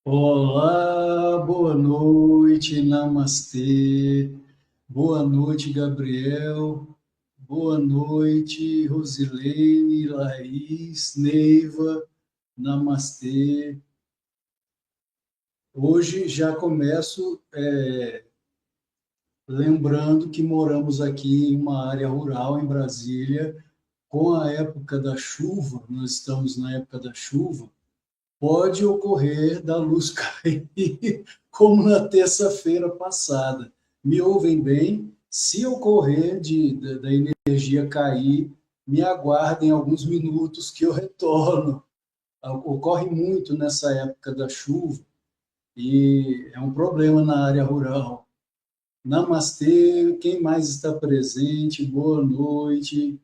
Olá, boa noite, namastê. Boa noite, Gabriel. Boa noite, Rosilene, Laís, Neiva, namastê. Hoje já começo lembrando que moramos aqui em uma área rural em Brasília, com a época da chuva, nós estamos na época da chuva, pode ocorrer da luz cair, como na terça-feira passada. Me ouvem bem? Se ocorrer da energia cair, me aguardem alguns minutos que eu retorno. Ocorre muito nessa época da chuva e é um problema na área rural. Namastê, quem mais está presente? Boa noite.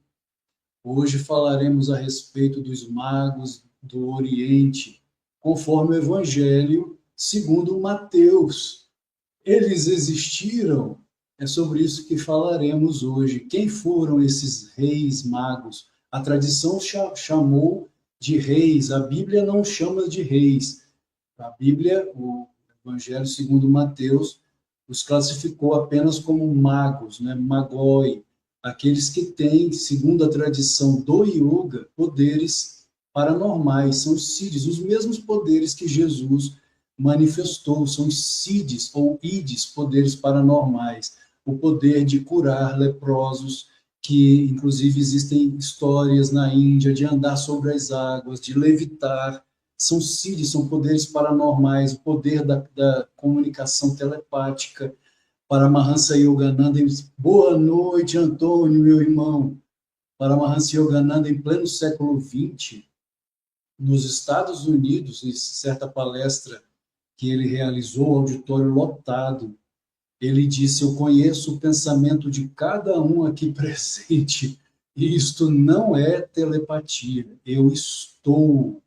Hoje falaremos a respeito dos magos do Oriente, conforme o Evangelho segundo Mateus. Eles existiram? É sobre isso que falaremos hoje. Quem foram esses reis magos? A tradição chamou de reis, a Bíblia não chama de reis. A Bíblia, o Evangelho segundo Mateus, os classificou apenas como magos, né? Magoi, aqueles que têm, segundo a tradição do yoga, poderes paranormais, são os siddhis, os mesmos poderes que Jesus manifestou, são os siddhis ou idis, poderes paranormais, o poder de curar leprosos, que inclusive existem histórias na Índia de andar sobre as águas, de levitar, são siddhis, são poderes paranormais, o poder da comunicação telepática. Paramahansa Yogananda, boa noite, Antônio, meu irmão. Paramahansa Yogananda, em pleno século XX, nos Estados Unidos, em certa palestra que ele realizou, auditório lotado, ele disse: eu conheço o pensamento de cada um aqui presente, e isto não é telepatia, eu estou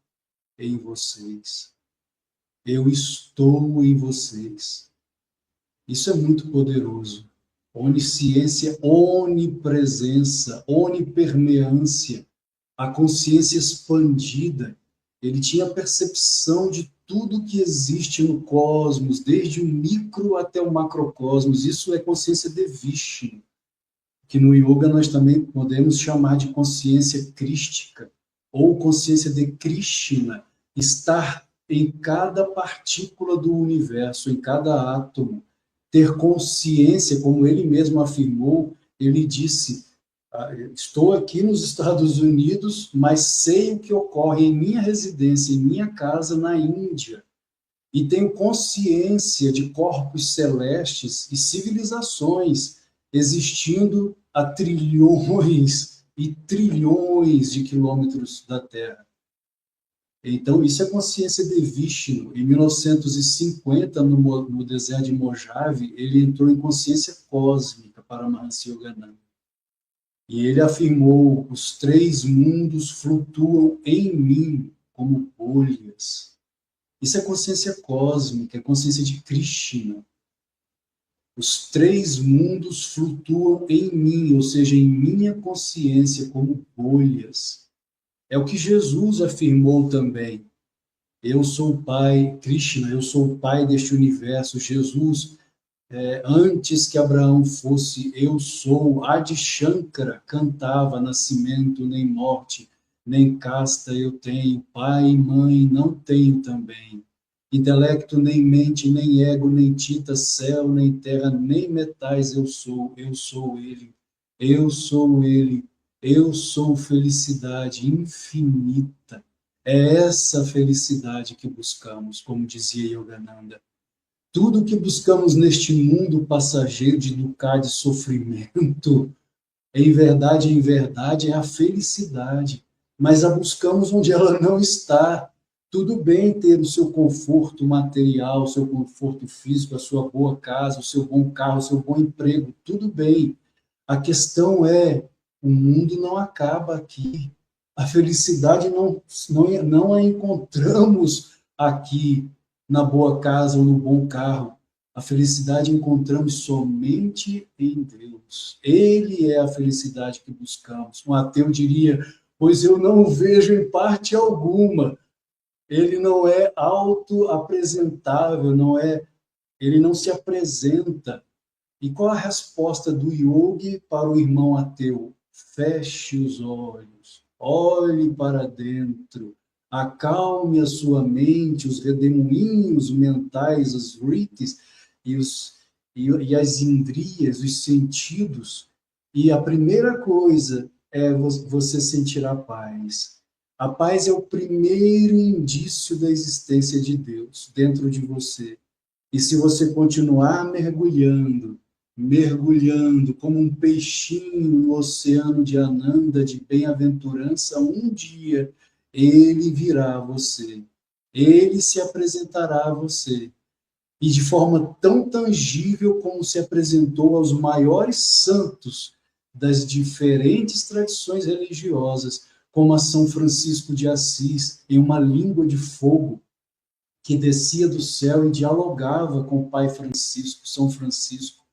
em vocês. Eu estou em vocês. Isso é muito poderoso. Onisciência, onipresença, onipermeância, a consciência expandida. Ele tinha percepção de tudo que existe no cosmos, desde o micro até o macrocosmos. Isso é consciência de Vishnu, que no yoga nós também podemos chamar de consciência crística, ou consciência de Krishna, estar em cada partícula do universo, em cada átomo, ter consciência, como ele mesmo afirmou, ele disse: estou aqui nos Estados Unidos, mas sei o que ocorre em minha residência, em minha casa na Índia, e tenho consciência de corpos celestes e civilizações existindo a trilhões e trilhões de quilômetros da Terra. Então, isso é consciência de Vishnu. Em 1950, no deserto de Mojave, ele entrou em consciência cósmica para Mahansa Yogananda. E ele afirmou: os três mundos flutuam em mim como bolhas. Isso é consciência cósmica, é consciência de Krishna. Os três mundos flutuam em mim, ou seja, em minha consciência, como bolhas. É o que Jesus afirmou também. Eu sou o Pai, Krishna, eu sou o Pai deste universo. Jesus, antes que Abraão fosse, eu sou. Adi Shankara cantava: nascimento nem morte, nem casta eu tenho, pai e mãe não tenho também. Intelecto, nem mente, nem ego, nem tinta, céu, nem terra, nem metais eu sou ele, eu sou ele, eu sou felicidade infinita. É essa felicidade que buscamos, como dizia Yogananda. Tudo que buscamos neste mundo passageiro de dukkha, de sofrimento, em verdade, é a felicidade, mas a buscamos onde ela não está. Tudo bem ter o seu conforto material, o seu conforto físico, a sua boa casa, o seu bom carro, o seu bom emprego, tudo bem. A questão é, o mundo não acaba aqui. A felicidade não a encontramos aqui, na boa casa ou no bom carro. A felicidade encontramos somente em Deus. Ele é a felicidade que buscamos. Um ateu diria: pois eu não o vejo em parte alguma. Ele não é autoapresentável, ele não se apresenta. E qual a resposta do yogi para o irmão ateu? Feche os olhos, olhe para dentro, acalme a sua mente, os redemoinhos mentais, os vritis e as indrias, os sentidos. E a primeira coisa é você sentir a paz. A paz é o primeiro indício da existência de Deus dentro de você. E se você continuar mergulhando como um peixinho no oceano de Ananda, de bem-aventurança, um dia ele virá a você. Ele se apresentará a você. E de forma tão tangível como se apresentou aos maiores santos das diferentes tradições religiosas, como a São Francisco de Assis, em uma língua de fogo, que descia do céu e dialogava com o Pai Francisco, São Francisco,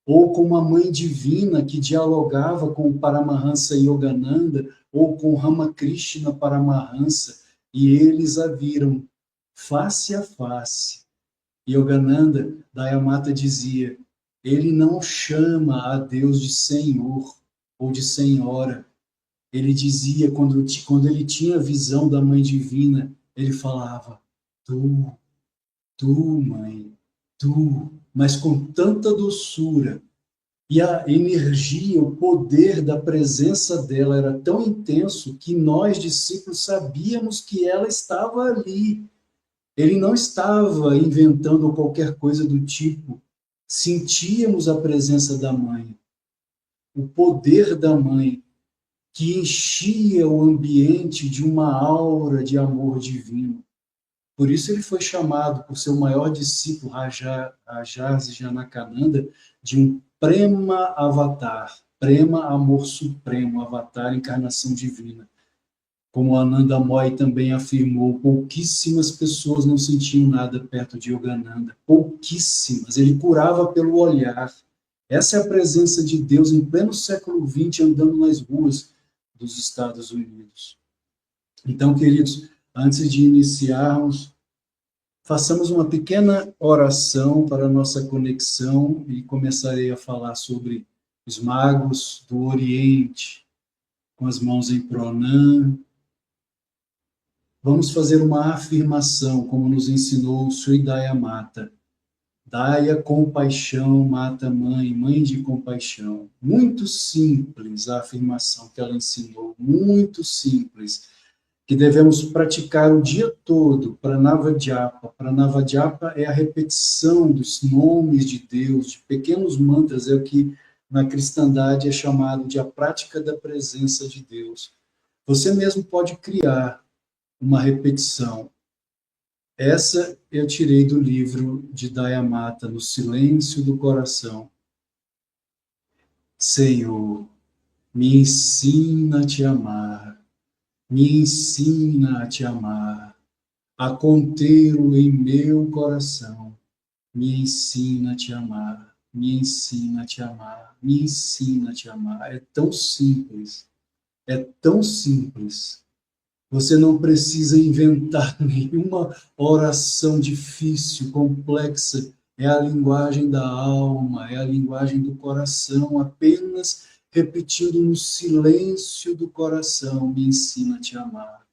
ou com uma Mãe Divina que dialogava com o Paramahansa Yogananda, ou com Ramakrishna Paramahansa, e eles a viram face a face. Yogananda Dayamata dizia: ele não chama a Deus de Senhor ou de Senhora. Ele dizia, quando ele tinha a visão da Mãe Divina, ele falava: tu, mãe, tu, mas com tanta doçura. E a energia, o poder da presença dela era tão intenso que nós, discípulos, sabíamos que ela estava ali. Ele não estava inventando qualquer coisa do tipo. Sentíamos a presença da mãe, o poder da mãe, que enchia o ambiente de uma aura de amor divino. Por isso ele foi chamado, por seu maior discípulo, Rajarsi Janakananda, de um Prema Avatar, Prema Amor Supremo, Avatar, encarnação divina. Como Ananda Moy também afirmou, pouquíssimas pessoas não sentiam nada perto de Yogananda, pouquíssimas. Ele curava pelo olhar. Essa é a presença de Deus em pleno século XX, andando nas ruas dos Estados Unidos. Então, queridos, antes de iniciarmos, façamos uma pequena oração para a nossa conexão e começarei a falar sobre os magos do Oriente, com as mãos em pranam. Vamos fazer uma afirmação, como nos ensinou Sri Dayamata. Daya, compaixão, mata mãe, mãe de compaixão. Muito simples a afirmação que ela ensinou, muito simples, que devemos praticar o dia todo, Pranavajapa. Pranavajapa é a repetição dos nomes de Deus, de pequenos mantras, é o que na cristandade é chamado de a prática da presença de Deus. Você mesmo pode criar uma repetição. Essa eu tirei do livro de Dayamata, No Silêncio do Coração. Senhor, me ensina a te amar, me ensina a te amar, a contê-lo em meu coração. Me ensina a te amar, me ensina a te amar, me ensina a te amar. É tão simples, é tão simples. Você não precisa inventar nenhuma oração difícil, complexa. É a linguagem da alma, é a linguagem do coração, apenas repetindo no silêncio do coração: me ensina a te amar,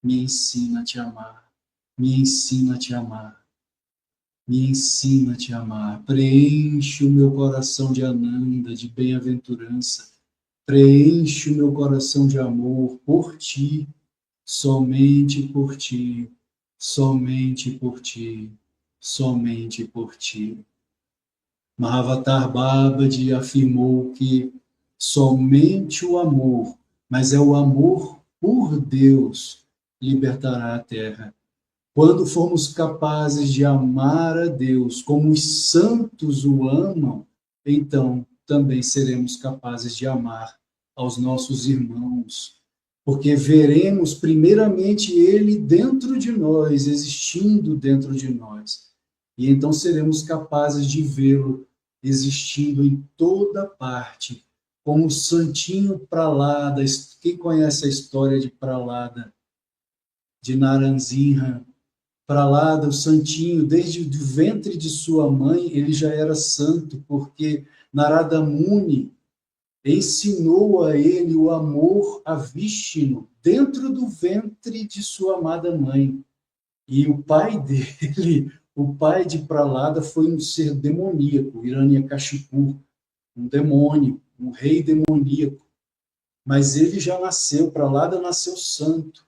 me ensina a te amar, me ensina a te amar, me ensina a te amar. Preenche o meu coração de ananda, de bem-aventurança, preenche o meu coração de amor por ti, somente por ti, somente por ti, somente por ti. Mahavatar Babaji afirmou que somente o amor, mas é o amor por Deus, libertará a Terra. Quando formos capazes de amar a Deus como os santos o amam, então também seremos capazes de amar aos nossos irmãos, porque veremos primeiramente Ele dentro de nós, existindo dentro de nós, e então seremos capazes de vê-lo existindo em toda parte, como o Santinho Pralada. Quem conhece a história de Pralada, de Naranzinha? Pralada, o santinho, desde o ventre de sua mãe, ele já era santo, porque Narada Muni ensinou a ele o amor a Vishnu dentro do ventre de sua amada mãe. E o pai dele, o pai de Pralada, foi um ser demoníaco, Hiranyakashipu, um demônio, um rei demoníaco. Mas ele já nasceu, Pralada nasceu santo.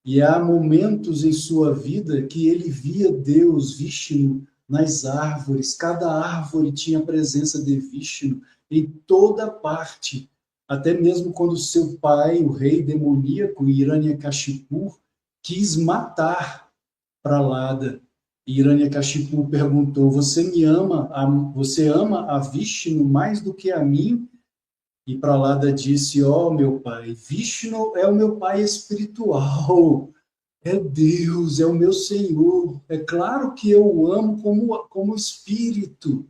E há momentos em sua vida que ele via Deus, Vishnu, nas árvores. Cada árvore tinha a presença de Vishnu em toda parte. Até mesmo quando seu pai, o rei demoníaco, Hiranyakashipu, quis matar Pralada. Hiranyakashipu perguntou: você ama a Vishnu mais do que a mim? E Pralada disse: ó, meu pai, Vishnu é o meu pai espiritual, é Deus, é o meu Senhor. É claro que eu o amo como espírito.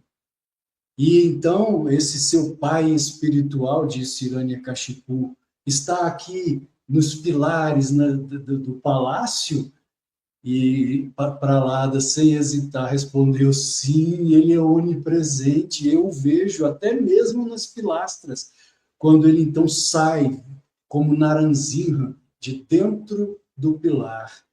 E então, esse seu pai espiritual, disse Hiranyakashipu, está aqui nos pilares do palácio? E Pralada, sem hesitar, respondeu: sim, ele é onipresente, eu o vejo até mesmo nas pilastras. Quando ele então sai, como Naranzinha, de dentro do pilar.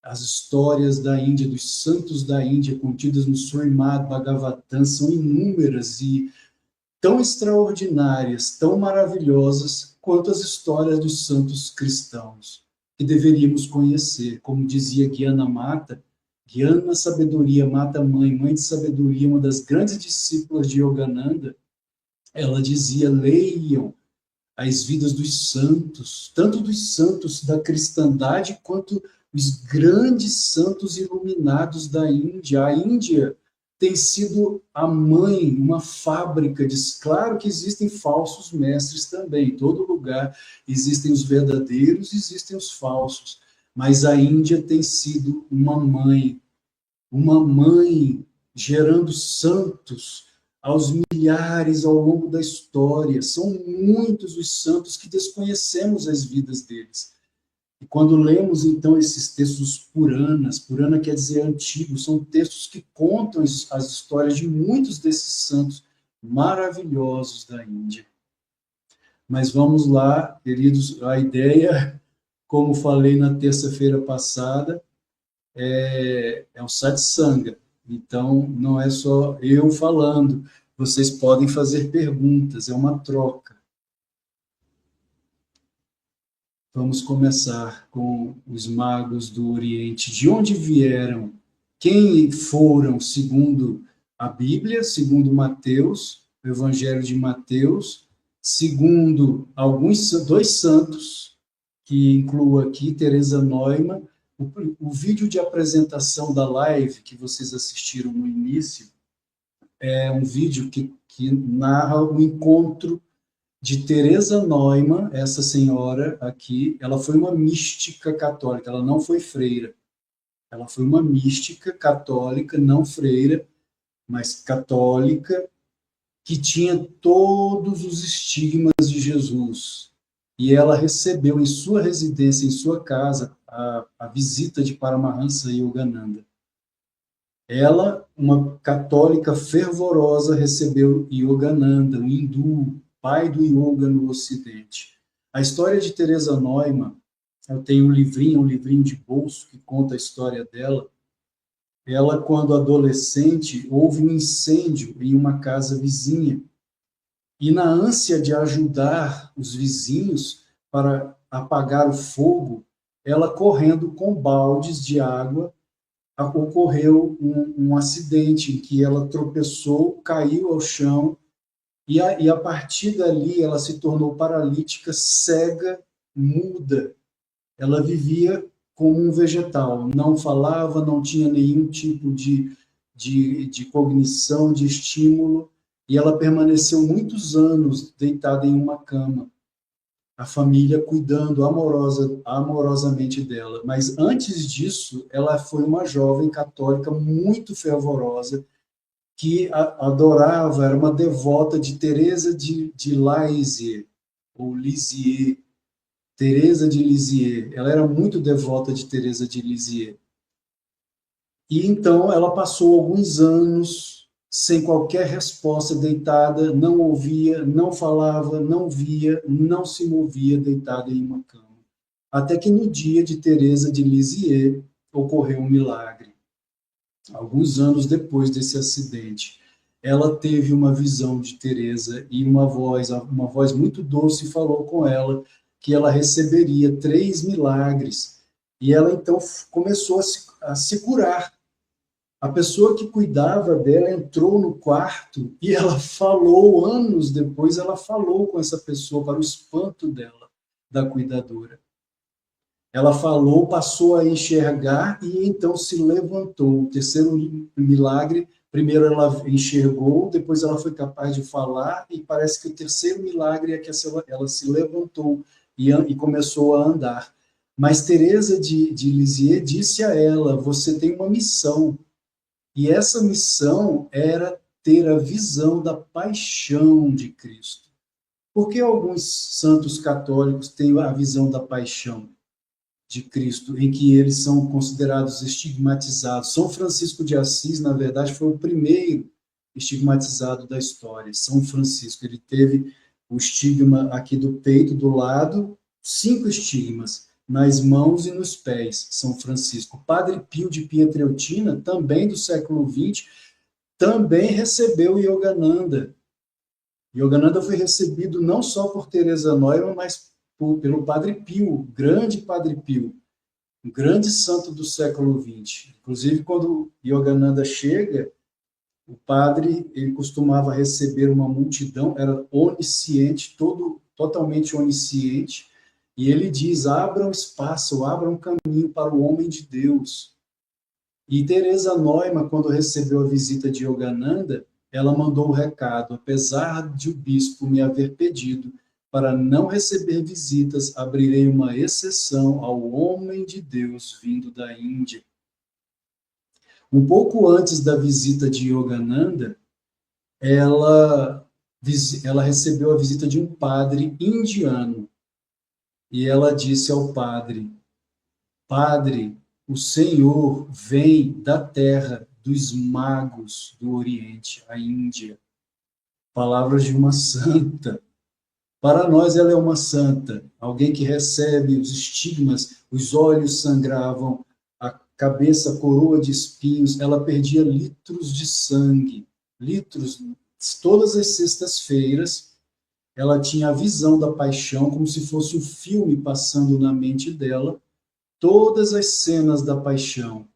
As histórias da Índia, dos santos da Índia, contidas no Srimad Bhagavatam, são inúmeras e tão extraordinárias, tão maravilhosas, quanto as histórias dos santos cristãos, que deveríamos conhecer. Como dizia Gyana Mata, Gyana, sabedoria, mata mãe, mãe de sabedoria, uma das grandes discípulas de Yogananda, ela dizia: leiam as vidas dos santos, tanto dos santos da cristandade, quanto os grandes santos iluminados da Índia. A Índia tem sido a mãe, uma fábrica de... Claro que existem falsos mestres também, em todo lugar existem os verdadeiros, existem os falsos, mas a Índia tem sido uma mãe gerando santos aos milhares ao longo da história. São muitos os santos que desconhecemos as vidas deles. E quando lemos, então, esses textos Puranas, Purana quer dizer antigo, são textos que contam as histórias de muitos desses santos maravilhosos da Índia. Mas vamos lá, queridos, a ideia, como falei na terça-feira passada, é o satsanga. Então, não é só eu falando, vocês podem fazer perguntas, é uma troca. Vamos começar com os magos do Oriente. De onde vieram? Quem foram, segundo a Bíblia, segundo Mateus, o Evangelho de Mateus, segundo dois santos, que incluo aqui Teresa Neumann. O vídeo de apresentação da live que vocês assistiram no início é um vídeo que narra o encontro de Teresa Neumann, essa senhora aqui. Ela foi uma mística católica, ela não foi freira. Ela foi uma mística católica, não freira, mas católica, que tinha todos os estigmas de Jesus. E ela recebeu em sua residência, em sua casa, a visita de Paramahansa Yogananda. Ela, uma católica fervorosa, recebeu Yogananda, um hindu, pai do yoga no Ocidente. A história de Teresa Neumann, eu tenho um livrinho de bolso que conta a história dela. Ela, quando adolescente, houve um incêndio em uma casa vizinha. E na ânsia de ajudar os vizinhos para apagar o fogo, ela correndo com baldes de água, ocorreu um acidente em que ela tropeçou, caiu ao chão, e a partir dali ela se tornou paralítica, cega, muda. Ela vivia como um vegetal, não falava, não tinha nenhum tipo de cognição, de estímulo, e ela permaneceu muitos anos deitada em uma cama, a família cuidando amorosamente dela. Mas antes disso, ela foi uma jovem católica muito fervorosa, que adorava, era uma devota de Teresa de Lisieux, ou Lisieux, Teresa de Lisieux. Ela era muito devota de Teresa de Lisieux. E então ela passou alguns anos sem qualquer resposta, deitada, não ouvia, não falava, não via, não se movia, deitada em uma cama. Até que no dia de Teresa de Lisieux ocorreu um milagre. Alguns anos depois desse acidente, ela teve uma visão de Teresa e uma voz muito doce falou com ela que ela receberia 3 milagres. E ela então começou a se curar. A pessoa que cuidava dela entrou no quarto e ela falou, anos depois, ela falou com essa pessoa, para o espanto dela, da cuidadora. Ela falou, passou a enxergar e então se levantou. O terceiro milagre, primeiro ela enxergou, depois ela foi capaz de falar, e parece que o terceiro milagre é que ela se levantou e começou a andar. Mas Teresa de Lisieux disse a ela: você tem uma missão. E essa missão era ter a visão da paixão de Cristo. Por que alguns santos católicos têm a visão da paixão de Cristo, em que eles são considerados estigmatizados? São Francisco de Assis, na verdade, foi o primeiro estigmatizado da história. São Francisco, ele teve o estigma aqui do peito, do lado, 5 estigmas, nas mãos e nos pés, São Francisco. Padre Pio de Pietrelcina, também do século XX, também recebeu Yogananda. Yogananda foi recebido não só por Teresa Neumann, mas pelo Padre Pio, o grande Padre Pio, um grande santo do século XX. Inclusive, quando Yogananda chega, o padre, ele costumava receber uma multidão, era onisciente, totalmente onisciente, e ele diz: abram espaço, abram caminho para o homem de Deus. E Teresa Neumann, quando recebeu a visita de Yogananda, ela mandou o recado: apesar de o bispo me haver pedido para não receber visitas, abrirei uma exceção ao homem de Deus vindo da Índia. Um pouco antes da visita de Yogananda, ela recebeu a visita de um padre indiano. E ela disse ao padre: Padre, o Senhor vem da terra dos magos do Oriente, a Índia. Palavras de uma santa. Para nós ela é uma santa, alguém que recebe os estigmas, os olhos sangravam, a cabeça coroa de espinhos, ela perdia litros de sangue, litros, todas as sextas-feiras. Ela tinha a visão da paixão, como se fosse um filme passando na mente dela, todas as cenas da paixão.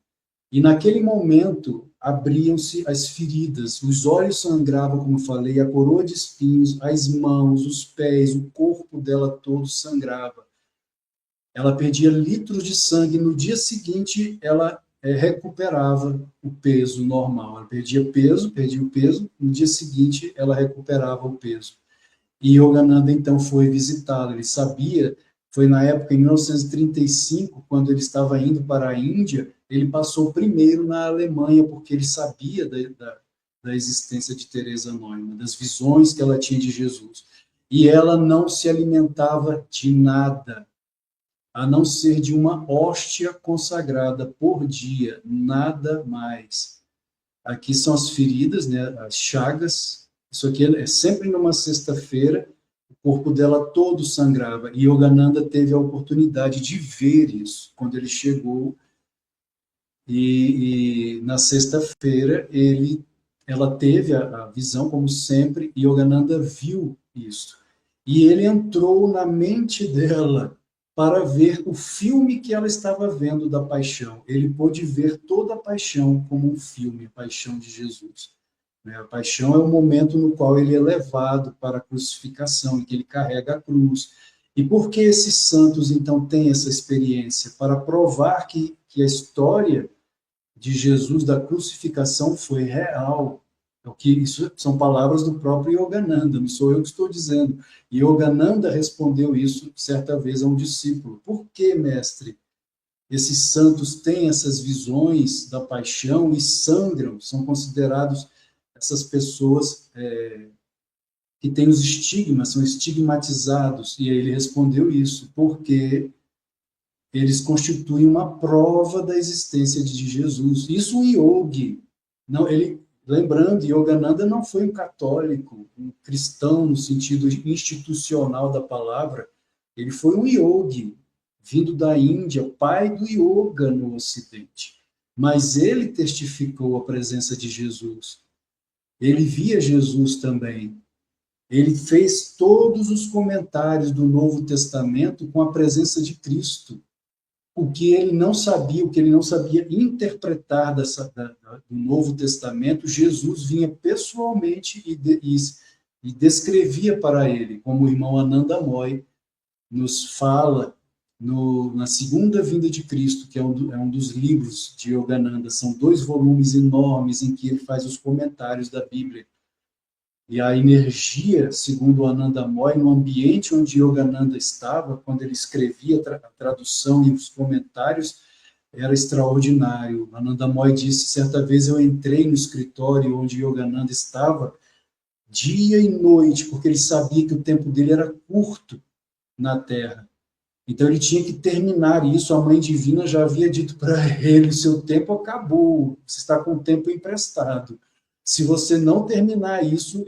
E naquele momento abriam-se as feridas, os olhos sangravam, como falei, a coroa de espinhos, as mãos, os pés, o corpo dela todo sangrava. ela perdia litros de sangue, no dia seguinte ela recuperava o peso normal. Ela perdia o peso, no dia seguinte ela recuperava o peso. E Yogananda, então, foi visitá-lo. Ele sabia, foi na época, em 1935, quando ele estava indo para a Índia, ele passou primeiro na Alemanha, porque ele sabia da existência de Teresa Neumann, das visões que ela tinha de Jesus. E ela não se alimentava de nada, a não ser de uma hóstia consagrada por dia, nada mais. Aqui são as feridas, né, as chagas. Isso aqui é sempre numa sexta-feira, o corpo dela todo sangrava. E Yogananda teve a oportunidade de ver isso quando ele chegou. E na sexta-feira ela teve a visão, como sempre, e Yogananda viu isso. E ele entrou na mente dela para ver o filme que ela estava vendo da paixão. Ele pôde ver toda a paixão como um filme, a paixão de Jesus. A paixão é o momento no qual ele é levado para a crucificação, em que ele carrega a cruz. E por que esses santos, então, têm essa experiência? Para provar que a história de Jesus, da crucificação, foi real. Isso são palavras do próprio Yogananda, não sou eu que estou dizendo. E Yogananda respondeu isso certa vez a um discípulo. Por que, mestre, esses santos têm essas visões da paixão e sangram, são considerados essas pessoas que têm os estigmas, são estigmatizados? E aí ele respondeu isso, porque eles constituem uma prova da existência de Jesus. Isso o yogi, não, lembrando, Yogananda não foi um católico, um cristão no sentido institucional da palavra, ele foi um yogi, vindo da Índia, pai do yoga no Ocidente. Mas ele testificou a presença de Jesus. Ele via Jesus também. Ele fez todos os comentários do Novo Testamento com a presença de Cristo. O que ele não sabia interpretar do Novo Testamento, Jesus vinha pessoalmente e descrevia para ele, como o irmão Ananda Moy nos fala na Segunda Vinda de Cristo, que é um dos livros de Yogananda, são 2 volumes enormes em que ele faz os comentários da Bíblia. E a energia, segundo o Ananda Moy, no ambiente onde Yogananda estava, quando ele escrevia a tradução e os comentários, era extraordinário. Ananda Moy disse, certa vez eu entrei no escritório onde Yogananda estava, dia e noite, porque ele sabia que o tempo dele era curto na Terra. Então ele tinha que terminar isso, a Mãe Divina já havia dito para ele, seu tempo acabou, você está com o tempo emprestado. Se você não terminar isso,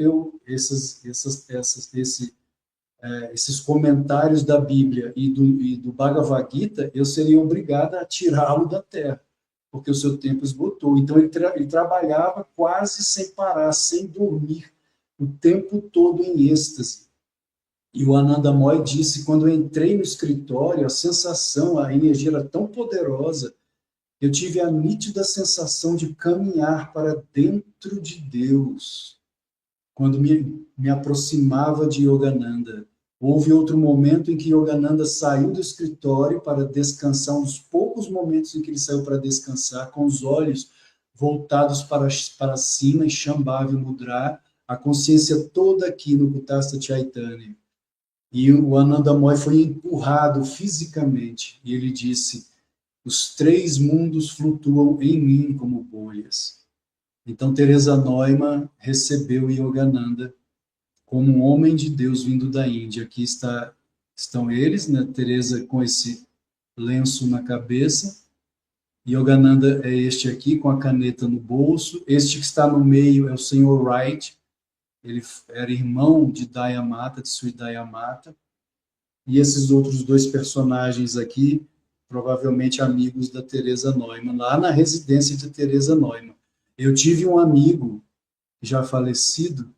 esses comentários da Bíblia e do Bhagavad Gita, eu seria obrigada a tirá-lo da Terra, porque o seu tempo esgotou. Então, ele trabalhava quase sem parar, sem dormir, o tempo todo em êxtase. E o Ananda Moy disse, quando eu entrei no escritório, a sensação, a energia era tão poderosa, eu tive a nítida sensação de caminhar para dentro de Deus, quando me aproximava de Yogananda. Houve outro momento em que Yogananda saiu do escritório para descansar, um dos poucos momentos em que ele saiu para descansar, com os olhos voltados para cima, em Shambhavi Mudra, a consciência toda aqui no Kutastha Chaitanya. E o Ananda Moy foi empurrado fisicamente, e ele disse, os 3 mundos flutuam em mim como bolhas. Então, Teresa Neumann recebeu Yogananda como um homem de Deus vindo da Índia. Aqui estão eles, né? Teresa com esse lenço na cabeça. Yogananda é este aqui, com a caneta no bolso. Este que está no meio é o Sr. Wright. Ele era irmão de Dayamata, de Sri Dayamata. E esses outros 2 personagens aqui, provavelmente amigos da Teresa Neumann, lá na residência de Teresa Neumann. Eu tive um amigo, já falecido,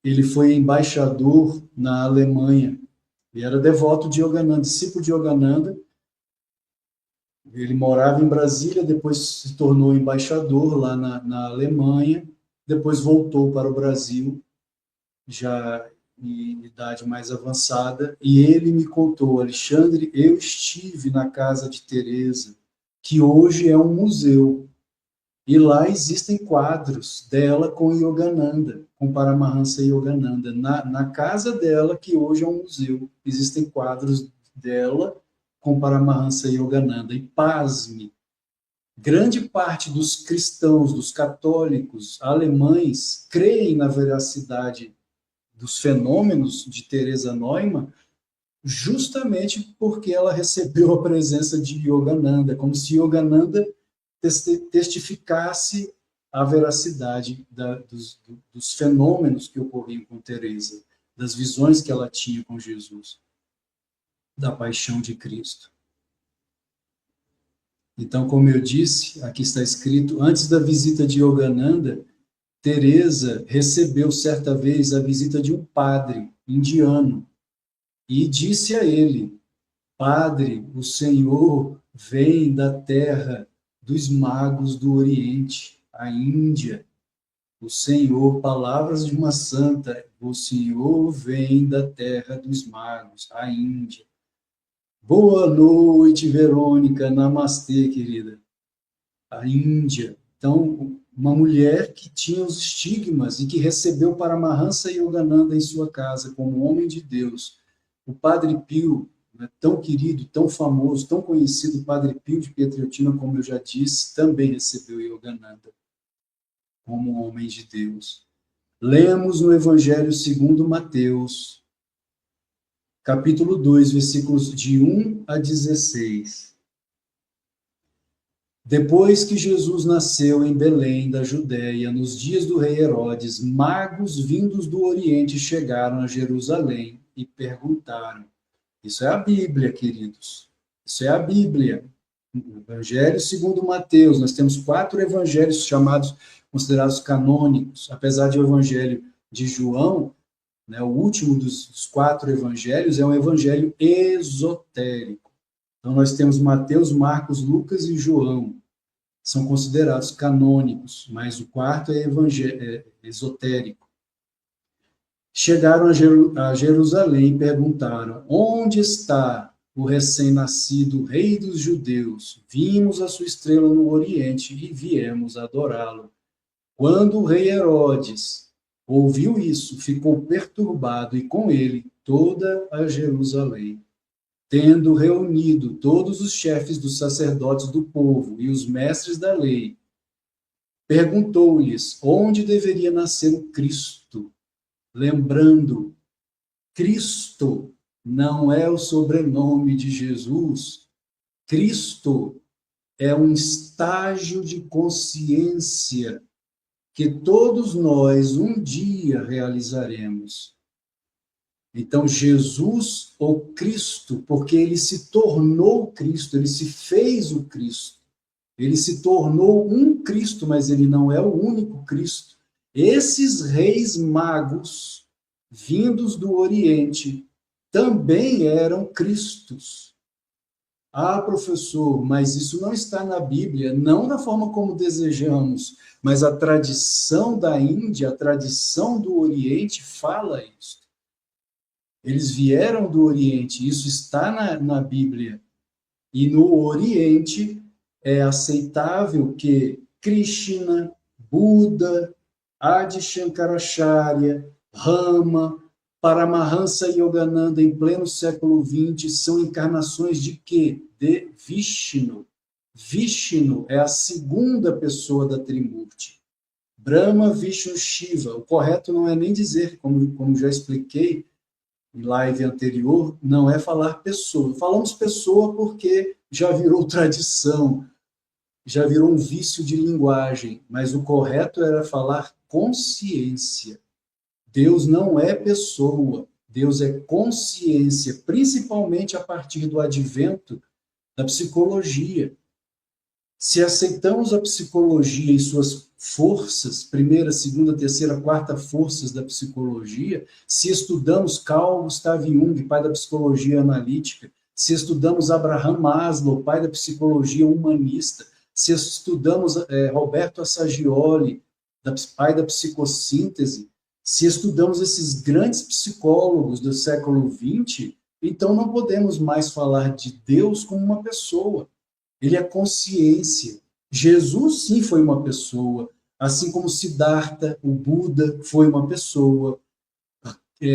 ele foi embaixador na Alemanha, e era devoto de Yogananda, discípulo de Yogananda. Ele morava em Brasília, depois se tornou embaixador lá na Alemanha, depois voltou para o Brasil, já em idade mais avançada, e ele me contou: Alexandre, eu estive na casa de Teresa, que hoje é um museu, e lá existem quadros dela com Yogananda, com Paramahansa Yogananda. Na casa dela, que hoje é um museu, existem quadros dela com Paramahansa Yogananda. E pasme, grande parte dos cristãos, dos católicos alemães, creem na veracidade dos fenômenos de Teresa Neumann, justamente porque ela recebeu a presença de Yogananda, como se Yogananda testificasse a veracidade dos fenômenos que ocorriam com Teresa, das visões que ela tinha com Jesus, da paixão de Cristo. Então, como eu disse, aqui está escrito, antes da visita de Yogananda, Teresa recebeu certa vez a visita de um padre indiano e disse a ele: Padre, o Senhor vem da terra dos magos do Oriente, a Índia. O Senhor, palavras de uma santa, o Senhor vem da terra dos magos, a Índia. Boa noite, Verônica, namastê, querida. A Índia. Então, uma mulher que tinha os estigmas e que recebeu Paramahansa Yogananda em sua casa como homem de Deus. O Padre Pio, tão querido, tão famoso, tão conhecido, Padre Pio de Pietrelcina, como eu já disse, também recebeu Yogananda como homem de Deus. Lemos no Evangelho segundo Mateus, capítulo 2, versículos de 1 a 16. Depois que Jesus nasceu em Belém, da Judéia, nos dias do rei Herodes, magos vindos do Oriente chegaram a Jerusalém e perguntaram. Isso é a Bíblia, queridos. Isso é a Bíblia. O Evangelho segundo Mateus. Nós temos 4 evangelhos considerados canônicos, apesar de o Evangelho de João, né, o último dos 4 evangelhos, é um evangelho esotérico. Então, nós temos Mateus, Marcos, Lucas e João. São considerados canônicos, mas o 4 é esotérico. Chegaram a Jerusalém e perguntaram: onde está o recém-nascido rei dos judeus? Vimos a sua estrela no Oriente e viemos adorá-lo. Quando o rei Herodes ouviu isso, ficou perturbado e com ele toda a Jerusalém. Tendo reunido todos os chefes dos sacerdotes do povo e os mestres da lei, perguntou-lhes onde deveria nascer o Cristo. Lembrando, Cristo não é o sobrenome de Jesus. Cristo é um estágio de consciência que todos nós um dia realizaremos. Então, Jesus, ou Cristo, porque ele se tornou Cristo, ele se fez o Cristo, ele se tornou um Cristo, mas ele não é o único Cristo. Esses reis magos, vindos do Oriente, também eram Cristos. Ah, professor, mas isso não está na Bíblia, não da forma como desejamos, mas a tradição da Índia, a tradição do Oriente fala isso. Eles vieram do Oriente, isso está na Bíblia. E no Oriente é aceitável que Krishna, Buda, Adi Shankaracharya, Rama, Paramahansa Yogananda, em pleno século XX, são encarnações de quê? De Vishnu. Vishnu é a segunda pessoa da Trimurti. Brahma, Vishnu, Shiva. O correto não é nem dizer, como já expliquei em live anterior, não é falar pessoa. Falamos pessoa porque já virou tradição, já virou um vício de linguagem, mas o correto era falar consciência. Deus não é pessoa, Deus é consciência, principalmente a partir do advento da psicologia. Se aceitamos a psicologia e suas forças, primeira, segunda, terceira, quarta forças da psicologia, se estudamos Carl Gustav Jung, pai da psicologia analítica, se estudamos Abraham Maslow, pai da psicologia humanista, se estudamos Roberto Assagioli, pai da psicossíntese, Se estudamos esses grandes psicólogos do século XX, então não podemos mais falar de Deus como uma pessoa. Ele é consciência. Jesus, sim, foi uma pessoa, assim como Siddhartha, o Buda, foi uma pessoa.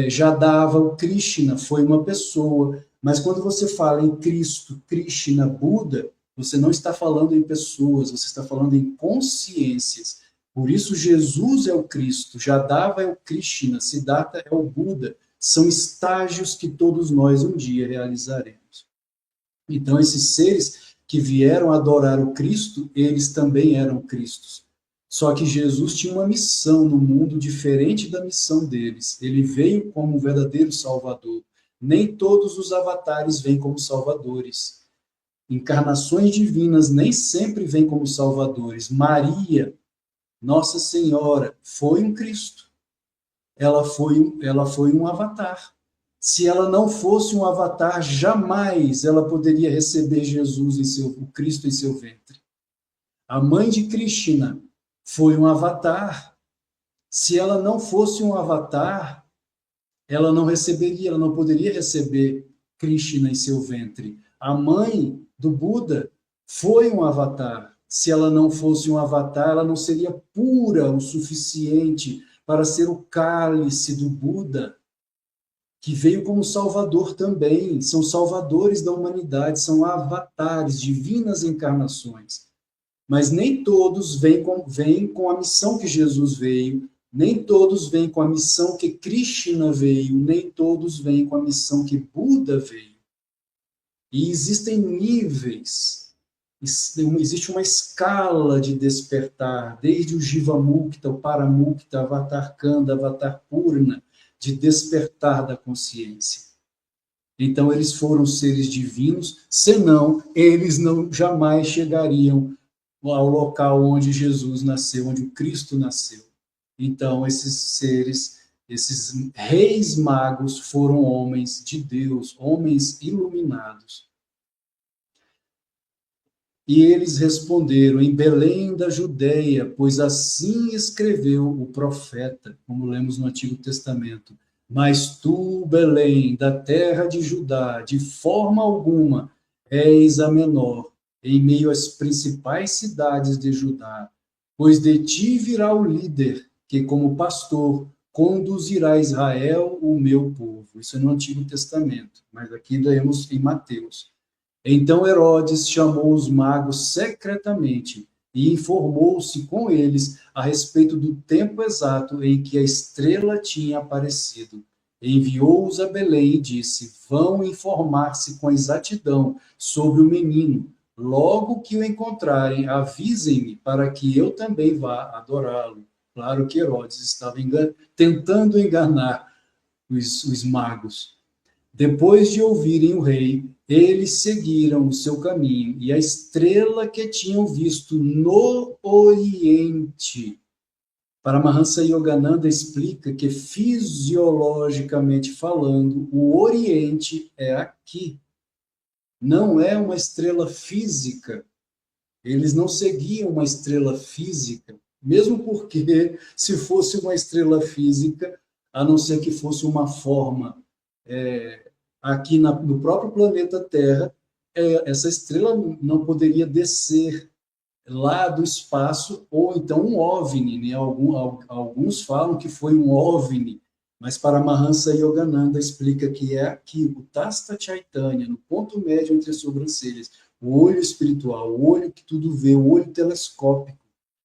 Jadava, o Krishna, foi uma pessoa. Mas quando você fala em Cristo, Krishna, Buda, você não está falando em pessoas, você está falando em consciências. Por isso, Jesus é o Cristo, Jadava é o Krishna, Siddhartha é o Buda. São estágios que todos nós um dia realizaremos. Então, esses seres que vieram adorar o Cristo, eles também eram Cristos. Só que Jesus tinha uma missão no mundo diferente da missão deles. Ele veio como um verdadeiro Salvador. Nem todos os avatares vêm como salvadores. Encarnações divinas nem sempre vêm como salvadores. Maria, Nossa Senhora, foi um Cristo. Ela foi um avatar. Se ela não fosse um avatar, jamais ela poderia receber Jesus, o Cristo em seu ventre. A mãe de Krishna foi um avatar. Se ela não fosse um avatar, ela não poderia receber Krishna em seu ventre. A mãe do Buda foi um avatar. Se ela não fosse um avatar, ela não seria pura o suficiente para ser o cálice do Buda, que veio como salvador também. São salvadores da humanidade, são avatares, divinas encarnações. Mas nem todos vêm com a missão que Jesus veio, nem todos vêm com a missão que Krishna veio, nem todos vêm com a missão que Buda veio. E existem níveis, existe uma escala de despertar, desde o Jivamukta, o Paramukta, Avatar Kanda, Avatar Purna, de despertar da consciência. Então, eles foram seres divinos, senão eles não jamais chegariam ao local onde Jesus nasceu, onde o Cristo nasceu. Então, esses seres, esses reis magos foram homens de Deus, homens iluminados. E eles responderam, em Belém da Judeia, pois assim escreveu o profeta, como lemos no Antigo Testamento. Mas tu, Belém, da terra de Judá, de forma alguma és a menor em meio às principais cidades de Judá, pois de ti virá o líder, que como pastor conduzirá Israel, o meu povo. Isso é no Antigo Testamento, mas aqui lemos em Mateus. Então Herodes chamou os magos secretamente e informou-se com eles a respeito do tempo exato em que a estrela tinha aparecido. Enviou-os a Belém e disse, vão informar-se com exatidão sobre o menino. Logo que o encontrarem, avisem-me para que eu também vá adorá-lo. Claro que Herodes estava tentando enganar os magos. Depois de ouvirem o rei, eles seguiram o seu caminho, e a estrela que tinham visto no Oriente. Paramahansa Yogananda explica que, fisiologicamente falando, o Oriente é aqui. Não é uma estrela física. Eles não seguiam uma estrela física, mesmo porque, se fosse uma estrela física, a não ser que fosse uma forma aqui no próprio planeta Terra, essa estrela não poderia descer lá do espaço, ou então um OVNI, né? Alguns falam que foi um OVNI, mas Paramahansa Yogananda explica que é aqui, o Tasta Chaitanya, no ponto médio entre as sobrancelhas, o olho espiritual, o olho que tudo vê, o olho telescópico.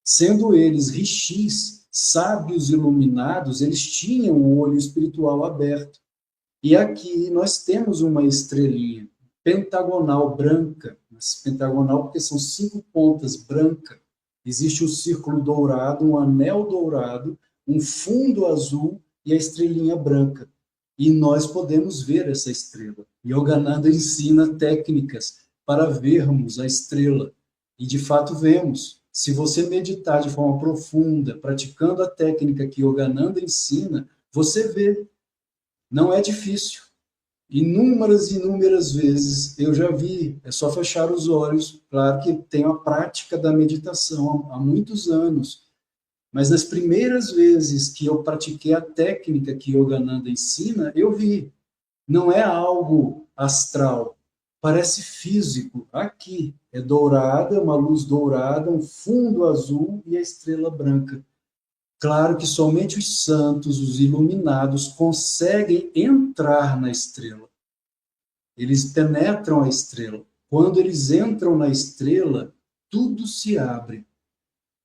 Sendo eles rishis, sábios iluminados, eles tinham o olho espiritual aberto. E aqui nós temos uma estrelinha pentagonal branca, pentagonal porque são 5 pontas branca. Existe um círculo dourado, um anel dourado, um fundo azul e a estrelinha branca. E nós podemos ver essa estrela. Yogananda ensina técnicas para vermos a estrela. E de fato vemos. Se você meditar de forma profunda, praticando a técnica que Yogananda ensina, você vê. Não é difícil. Inúmeras vezes eu já vi, é só fechar os olhos. Claro que tenho a prática da meditação há muitos anos. Mas nas primeiras vezes que eu pratiquei a técnica que Yogananda ensina, eu vi. Não é algo astral, parece físico. Aqui é dourada, uma luz dourada, um fundo azul e a estrela branca. Claro que somente os santos, os iluminados, conseguem entrar na estrela. Eles penetram a estrela. Quando eles entram na estrela, tudo se abre.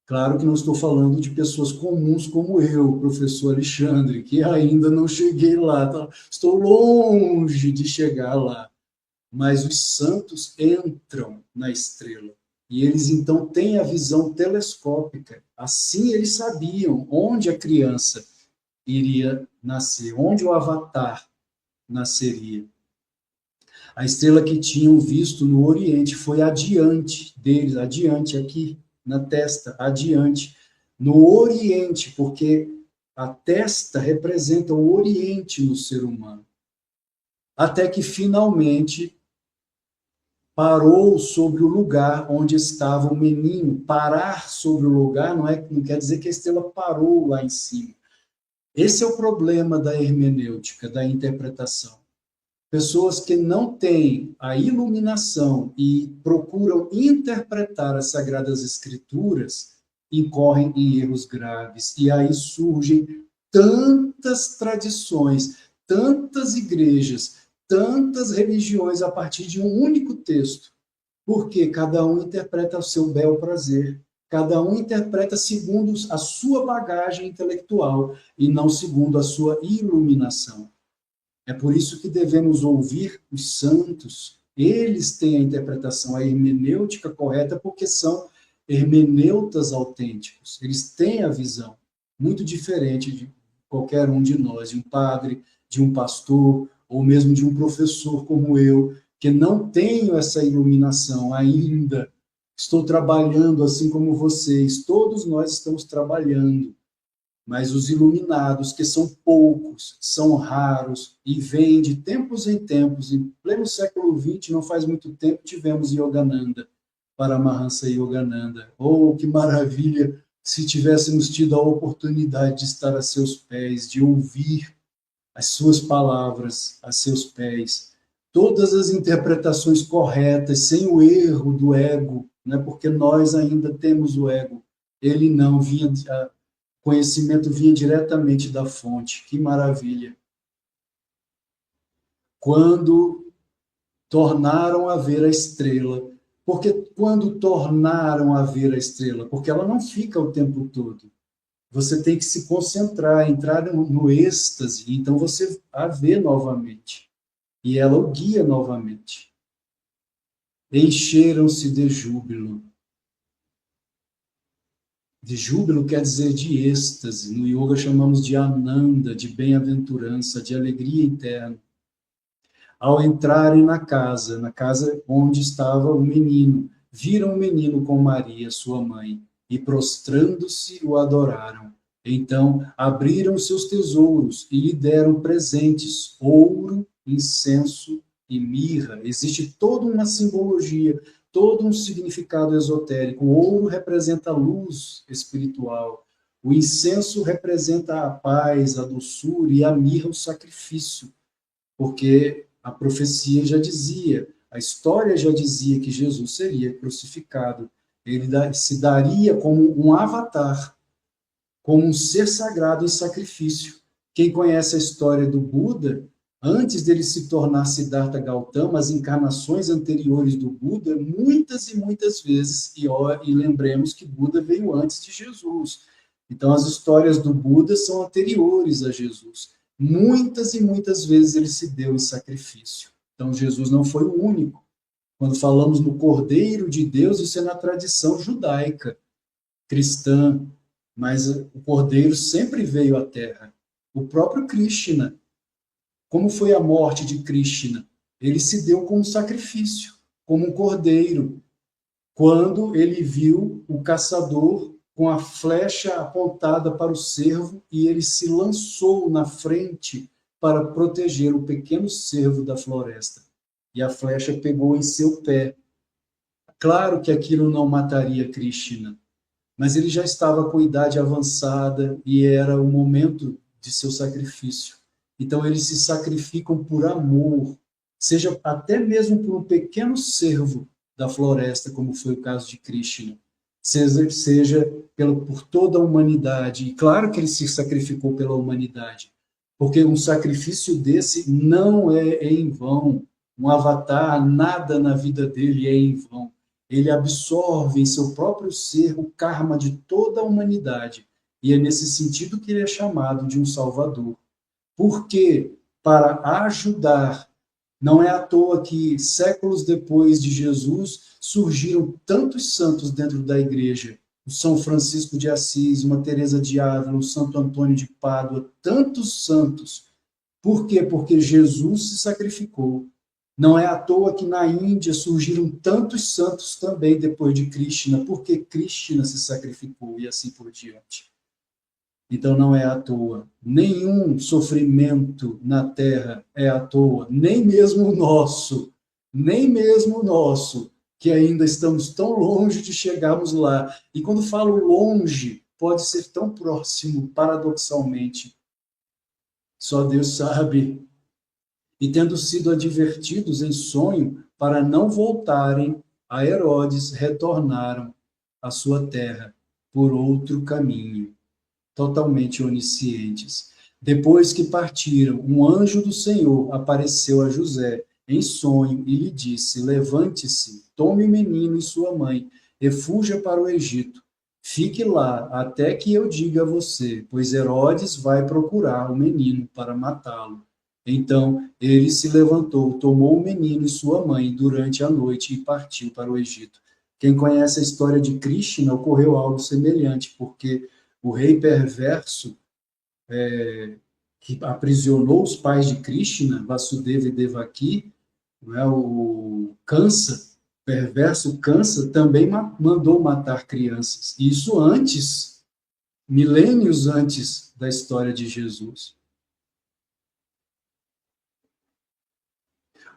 Claro que não estou falando de pessoas comuns como eu, professor Alexandre, que ainda não cheguei lá, tá? Estou longe de chegar lá. Mas os santos entram na estrela. E eles então têm a visão telescópica. Assim eles sabiam onde a criança iria nascer, onde o avatar nasceria. A estrela que tinham visto no Oriente foi adiante deles, adiante aqui na testa, adiante. No Oriente, porque a testa representa o Oriente no ser humano. Até que finalmente parou sobre o lugar onde estava o menino. Parar sobre o lugar não quer dizer que a estrela parou lá em cima. Esse é o problema da hermenêutica, da interpretação. Pessoas que não têm a iluminação e procuram interpretar as Sagradas Escrituras incorrem em erros graves. E aí surgem tantas tradições, tantas igrejas, tantas religiões a partir de um único texto. Porque cada um interpreta ao seu bel prazer. Cada um interpreta segundo a sua bagagem intelectual e não segundo a sua iluminação. É por isso que devemos ouvir os santos. Eles têm a interpretação, a hermenêutica correta, porque são hermeneutas autênticos. Eles têm a visão muito diferente de qualquer um de nós, de um padre, de um pastor, ou mesmo de um professor como eu, que não tenho essa iluminação ainda. Estou trabalhando assim como vocês. Todos nós estamos trabalhando. Mas os iluminados, que são poucos, são raros, e vêm de tempos em tempos, em pleno século XX, não faz muito tempo, tivemos Yogananda, Paramahansa Yogananda. Oh, que maravilha se tivéssemos tido a oportunidade de estar a seus pés, de ouvir as suas palavras a seus pés, todas as interpretações corretas, sem o erro do ego, né? Porque nós ainda temos o ego. Ele não vinha... Conhecimento vinha diretamente da fonte. Que maravilha! Quando tornaram a ver a estrela. Porque quando tornaram a ver a estrela? Porque ela não fica o tempo todo. Você tem que se concentrar, entrar no êxtase, então você a vê novamente. E ela o guia novamente. Encheram-se de júbilo. De júbilo quer dizer de êxtase. No yoga chamamos de ananda, de bem-aventurança, de alegria interna. Ao entrarem na casa onde estava o menino, viram o menino com Maria, sua mãe, e prostrando-se o adoraram. Então abriram seus tesouros e lhe deram presentes, ouro, incenso e mirra. Existe toda uma simbologia, todo um significado esotérico. O ouro representa a luz espiritual, o incenso representa a paz, a doçura, e a mirra o sacrifício, porque a profecia já dizia, a história já dizia que Jesus seria crucificado. Ele se daria como um avatar, como um ser sagrado em sacrifício. Quem conhece a história do Buda, antes dele se tornar Siddhartha Gautama, as encarnações anteriores do Buda, muitas e muitas vezes, e lembremos que Buda veio antes de Jesus. Então, as histórias do Buda são anteriores a Jesus. Muitas e muitas vezes ele se deu em sacrifício. Então, Jesus não foi o único. Quando falamos no Cordeiro de Deus, isso é na tradição judaica, cristã, mas o Cordeiro sempre veio à Terra. O próprio Krishna, como foi a morte de Krishna? Ele se deu como sacrifício, como um cordeiro, quando ele viu o caçador com a flecha apontada para o cervo e ele se lançou na frente para proteger o pequeno cervo da floresta. E a flecha pegou em seu pé. Claro que aquilo não mataria Krishna, mas ele já estava com idade avançada e era o momento de seu sacrifício. Então, eles se sacrificam por amor, seja até mesmo por um pequeno cervo da floresta, como foi o caso de Krishna, seja por toda a humanidade. E claro que ele se sacrificou pela humanidade, porque um sacrifício desse não é em vão. Um avatar, nada na vida dele é em vão. Ele absorve em seu próprio ser o karma de toda a humanidade. E é nesse sentido que ele é chamado de um salvador. Porque, para ajudar, não é à toa que, séculos depois de Jesus, surgiram tantos santos dentro da igreja. O São Francisco de Assis, uma Teresa de Ávila, o Santo Antônio de Pádua, tantos santos. Por quê? Porque Jesus se sacrificou. Não é à toa que na Índia surgiram tantos santos também depois de Krishna, porque Krishna se sacrificou e assim por diante. Então não é à toa. Nenhum sofrimento na Terra é à toa, nem mesmo o nosso, que ainda estamos tão longe de chegarmos lá. E quando falo longe, pode ser tão próximo, paradoxalmente. Só Deus sabe. E tendo sido advertidos em sonho para não voltarem a Herodes, retornaram à sua terra por outro caminho, totalmente oniscientes. Depois que partiram, um anjo do Senhor apareceu a José em sonho e lhe disse: levante-se, tome o menino e sua mãe, e fuja para o Egito. Fique lá até que eu diga a você, pois Herodes vai procurar o menino para matá-lo. Então ele se levantou, tomou o menino e sua mãe durante a noite e partiu para o Egito. Quem conhece a história de Krishna, ocorreu algo semelhante, porque o rei perverso que aprisionou os pais de Krishna, Vasudeva e Devaki, não é, o Kansa, perverso Kansa, também mandou matar crianças. Isso antes, milênios antes da história de Jesus.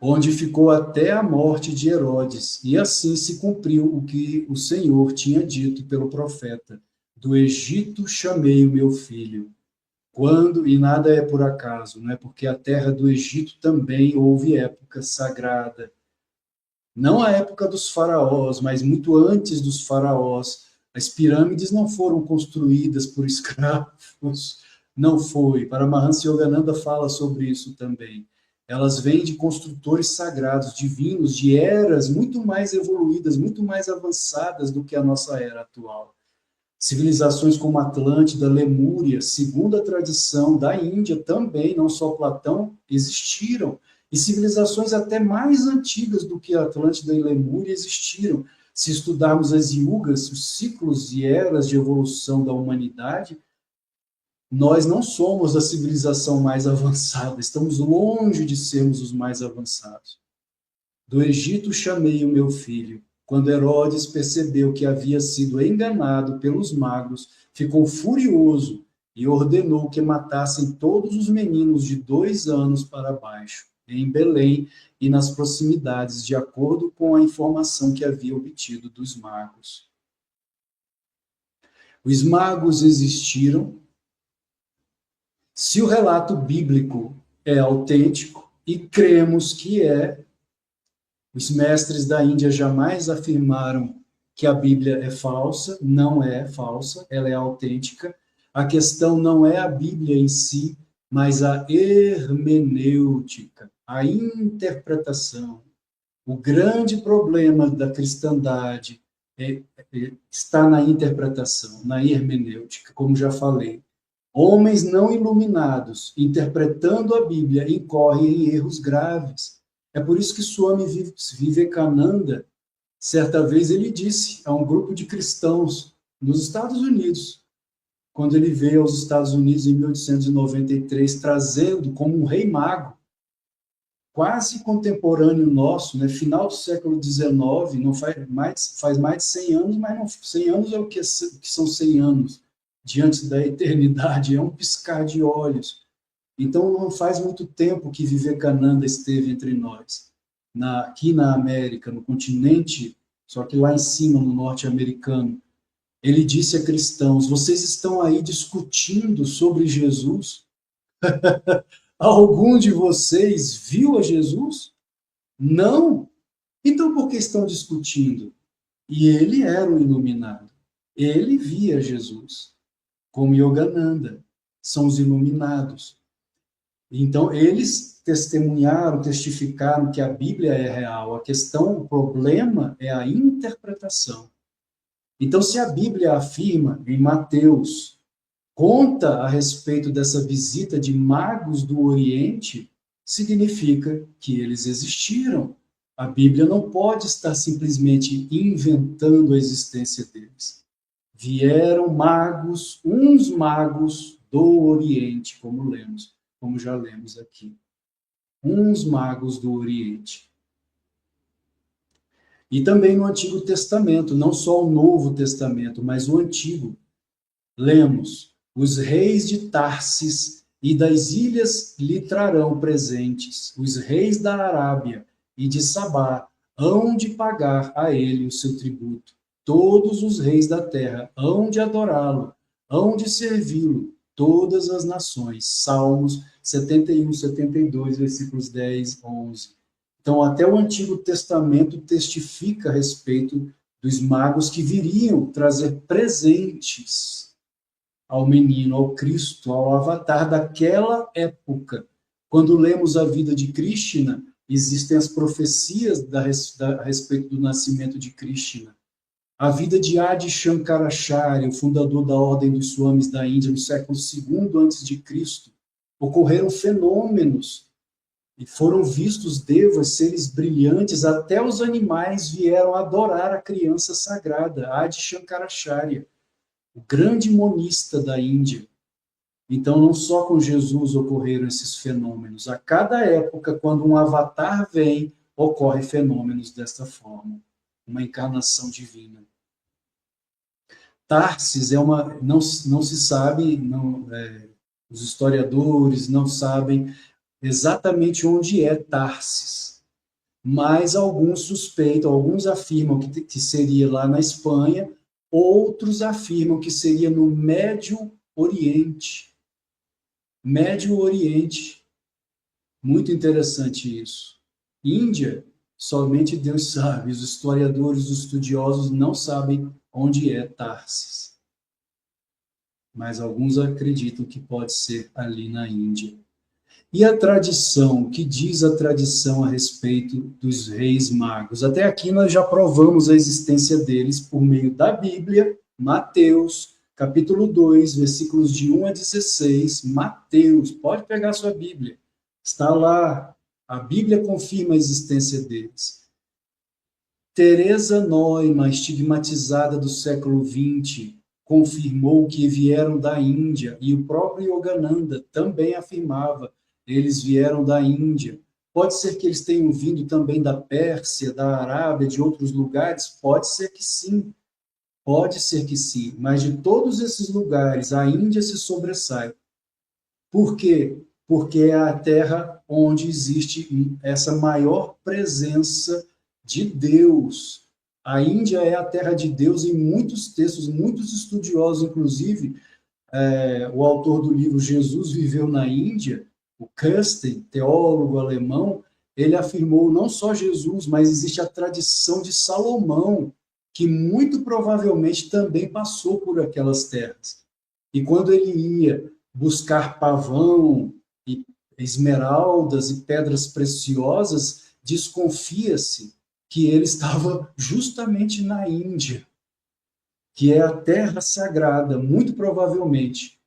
Onde ficou até a morte de Herodes, e assim se cumpriu o que o Senhor tinha dito pelo profeta: do Egito chamei o meu filho. Quando, e nada é por acaso, não é? Porque a terra do Egito também houve época sagrada. Não a época dos faraós, mas muito antes dos faraós. As pirâmides não foram construídas por escravos, não foi. Paramahansa Yogananda fala sobre isso também. Elas vêm de construtores sagrados, divinos, de eras muito mais evoluídas, muito mais avançadas do que a nossa era atual. Civilizações como Atlântida, Lemúria, segundo a tradição da Índia também, não só Platão, existiram. E civilizações até mais antigas do que a Atlântida e Lemúria existiram. Se estudarmos as yugas, os ciclos e eras de evolução da humanidade, nós não somos a civilização mais avançada, estamos longe de sermos os mais avançados. Do Egito chamei o meu filho. Quando Herodes percebeu que havia sido enganado pelos magos, ficou furioso e ordenou que matassem todos os meninos de 2 anos para baixo, em Belém e nas proximidades, de acordo com a informação que havia obtido dos magos. Os magos existiram. Se o relato bíblico é autêntico, e cremos que é, os mestres da Índia jamais afirmaram que a Bíblia é falsa, não é falsa, ela é autêntica. A questão não é a Bíblia em si, mas a hermenêutica, a interpretação. O grande problema da cristandade está na interpretação, na hermenêutica, como já falei. Homens não iluminados, interpretando a Bíblia, incorrem em erros graves. É por isso que Swami Vivekananda, certa vez, ele disse a um grupo de cristãos nos Estados Unidos, quando ele veio aos Estados Unidos em 1893, trazendo como um rei mago, quase contemporâneo nosso, né, final do século XIX, não faz mais de 100 anos, mas não, 100 anos é o que são 100 anos diante da eternidade, é um piscar de olhos. Então, não faz muito tempo que Vivekananda esteve entre nós, aqui na América, no continente, só que lá em cima, no norte-americano. Ele disse a cristãos: vocês estão aí discutindo sobre Jesus? Algum de vocês viu a Jesus? Não? Então por que estão discutindo? E ele era o iluminado. Ele via Jesus, como Yogananda. São os iluminados. Então, eles testemunharam, testificaram que a Bíblia é real. A questão, o problema é a interpretação. Então, se a Bíblia afirma em Mateus, conta a respeito dessa visita de magos do Oriente, significa que eles existiram. A Bíblia não pode estar simplesmente inventando a existência deles. Vieram magos, uns magos do Oriente, como já lemos aqui. Uns magos do Oriente. E também no Antigo Testamento, não só o Novo Testamento, mas o Antigo. Lemos: os reis de Tarsis e das ilhas lhe trarão presentes. Os reis da Arábia e de Sabá hão de pagar a ele o seu tributo. Todos os reis da terra hão de adorá-lo, hão de servi-lo, todas as nações. Salmos 71, 72, versículos 10, 11. Então, até o Antigo Testamento testifica a respeito dos magos que viriam trazer presentes ao menino, ao Cristo, ao avatar daquela época. Quando lemos a vida de Krishna, existem as profecias a respeito do nascimento de Krishna. A vida de Adi Shankaracharya, o fundador da Ordem dos Swamis da Índia, no século II a.C., ocorreram fenômenos e foram vistos devas, seres brilhantes, até os animais vieram adorar a criança sagrada, Adi Shankaracharya, o grande monista da Índia. Então, não só com Jesus ocorreram esses fenômenos. A cada época, quando um avatar vem, ocorrem fenômenos desta forma. Uma encarnação divina. Tarsis é uma... Não se sabe, os historiadores não sabem exatamente onde é Tarsis. Mas alguns suspeitam, alguns afirmam que seria lá na Espanha, outros afirmam que seria no Médio Oriente. Médio Oriente. Muito interessante isso. Índia, somente Deus sabe. Os historiadores, os estudiosos não sabem onde é Tarsis. Mas alguns acreditam que pode ser ali na Índia. E a tradição, o que diz a tradição a respeito dos reis magos? Até aqui nós já provamos a existência deles por meio da Bíblia, Mateus, capítulo 2, versículos de 1 a 16. Mateus, pode pegar sua Bíblia, está lá, a Bíblia confirma a existência deles. Teresa Neumann, estigmatizada do século XX, confirmou que vieram da Índia, e o próprio Yogananda também afirmava: eles vieram da Índia. Pode ser que eles tenham vindo também da Pérsia, da Arábia, de outros lugares? Pode ser que sim. Pode ser que sim. Mas de todos esses lugares, a Índia se sobressai. Por quê? Porque é a terra onde existe essa maior presença de Deus. A Índia é a terra de Deus em muitos textos, muitos estudiosos, inclusive, o autor do livro Jesus Viveu na Índia, o Kirsten, teólogo alemão, ele afirmou não só Jesus, mas existe a tradição de Salomão, que muito provavelmente também passou por aquelas terras. E quando ele ia buscar pavão, e esmeraldas e pedras preciosas, desconfia-se que ele estava justamente na Índia, que é a terra sagrada, muito provavelmente.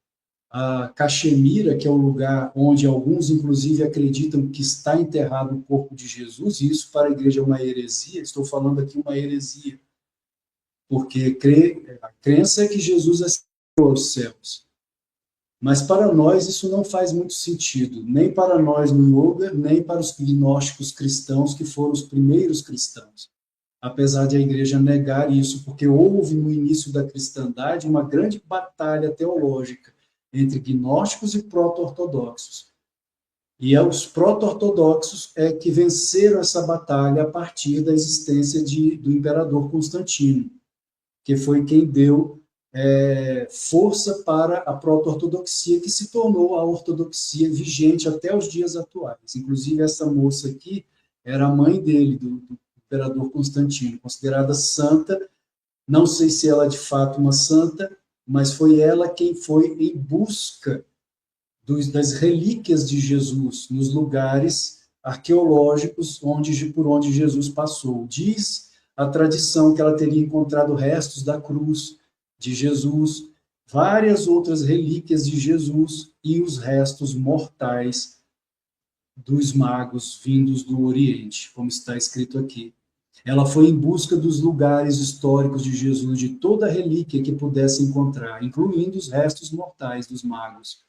A Caxemira, que é o lugar onde alguns, inclusive, acreditam que está enterrado o corpo de Jesus, e isso para a igreja é uma heresia, estou falando aqui uma heresia, porque a crença é que Jesus ascendeu aos céus. Mas para nós isso não faz muito sentido, nem para nós no yoga, nem para os gnósticos cristãos, que foram os primeiros cristãos. Apesar de a igreja negar isso, porque houve no início da cristandade uma grande batalha teológica entre gnósticos e proto-ortodoxos. E os proto-ortodoxos é que venceram essa batalha a partir da existência do imperador Constantino, que foi quem deu força para a proto-ortodoxia, que se tornou a ortodoxia vigente até os dias atuais. Inclusive, essa moça aqui era a mãe dele, do imperador Constantino, considerada santa. Não sei se ela é de fato uma santa, mas foi ela quem foi em busca das relíquias de Jesus nos lugares arqueológicos por onde Jesus passou. Diz a tradição que ela teria encontrado restos da cruz de Jesus, várias outras relíquias de Jesus e os restos mortais dos magos vindos do Oriente, como está escrito aqui. Ela foi em busca dos lugares históricos de Jesus, de toda relíquia que pudesse encontrar, incluindo os restos mortais dos magos.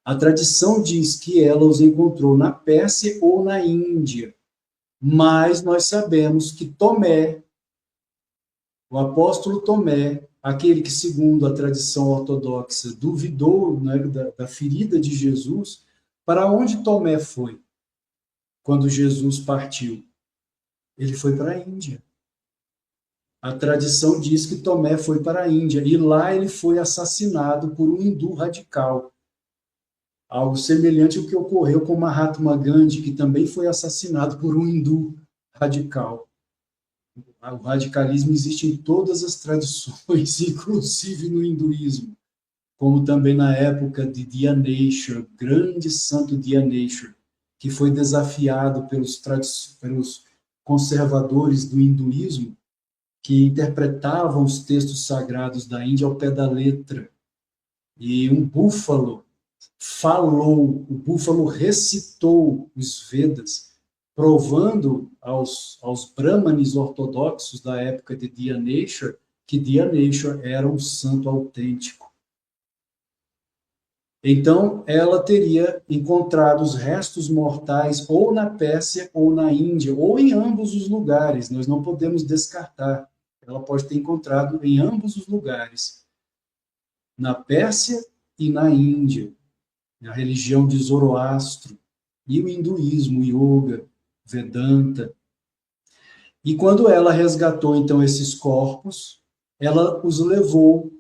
A tradição diz que ela os encontrou na Pérsia ou na Índia, mas nós sabemos que Tomé, o apóstolo Tomé, aquele que, segundo a tradição ortodoxa, duvidou, né, da ferida de Jesus, para onde Tomé foi quando Jesus partiu? Ele foi para a Índia. A tradição diz que Tomé foi para a Índia, e lá ele foi assassinado por um hindu radical. Algo semelhante ao que ocorreu com Mahatma Gandhi, que também foi assassinado por um hindu radical. O radicalismo existe em todas as tradições, inclusive no hinduísmo, como também na época de Dyaneshwar, grande santo Dyaneshwar, que foi desafiado pelos conservadores do hinduísmo, que interpretavam os textos sagrados da Índia ao pé da letra. E um búfalo falou, o búfalo recitou os Vedas, provando aos brahmanes ortodoxos da época de Dyaneshwar que Dyaneshwar era um santo autêntico. Então, ela teria encontrado os restos mortais ou na Pérsia ou na Índia, ou em ambos os lugares, nós não podemos descartar. Ela pode ter encontrado em ambos os lugares, na Pérsia e na Índia, a religião de Zoroastro, e o hinduísmo, o yoga, Vedanta. E quando ela resgatou, então, esses corpos, ela os levou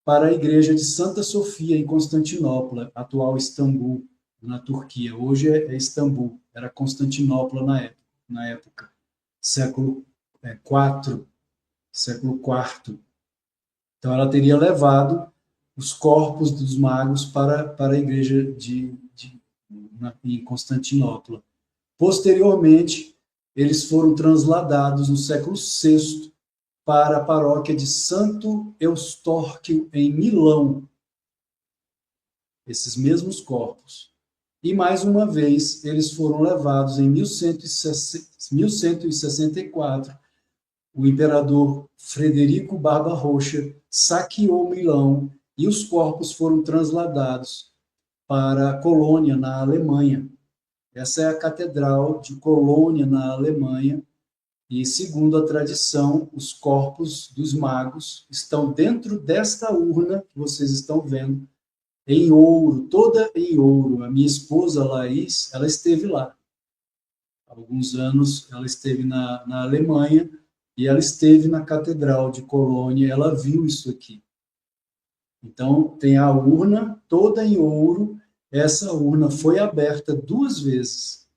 para a igreja de Santa Sofia, em Constantinopla, atual Istambul, na Turquia. Hoje é Istambul, era Constantinopla na época, século IV, século IV. Então, ela teria levado os corpos dos magos para a igreja em Constantinopla. Posteriormente, eles foram transladados no século VI para a paróquia de Santo Eustórquio, em Milão, esses mesmos corpos. E, mais uma vez, eles foram levados em 1164. O imperador Frederico Barba-Roxa saqueou Milão e os corpos foram transladados para Colônia, na Alemanha. Essa é a Catedral de Colônia, na Alemanha, e, segundo a tradição, os corpos dos magos estão dentro desta urna que vocês estão vendo, em ouro, toda em ouro. A minha esposa, Laís, ela esteve lá. Há alguns anos, ela esteve na Alemanha, e ela esteve na Catedral de Colônia, ela viu isso aqui. Então, tem a urna toda em ouro. Essa urna foi aberta 2 vezes.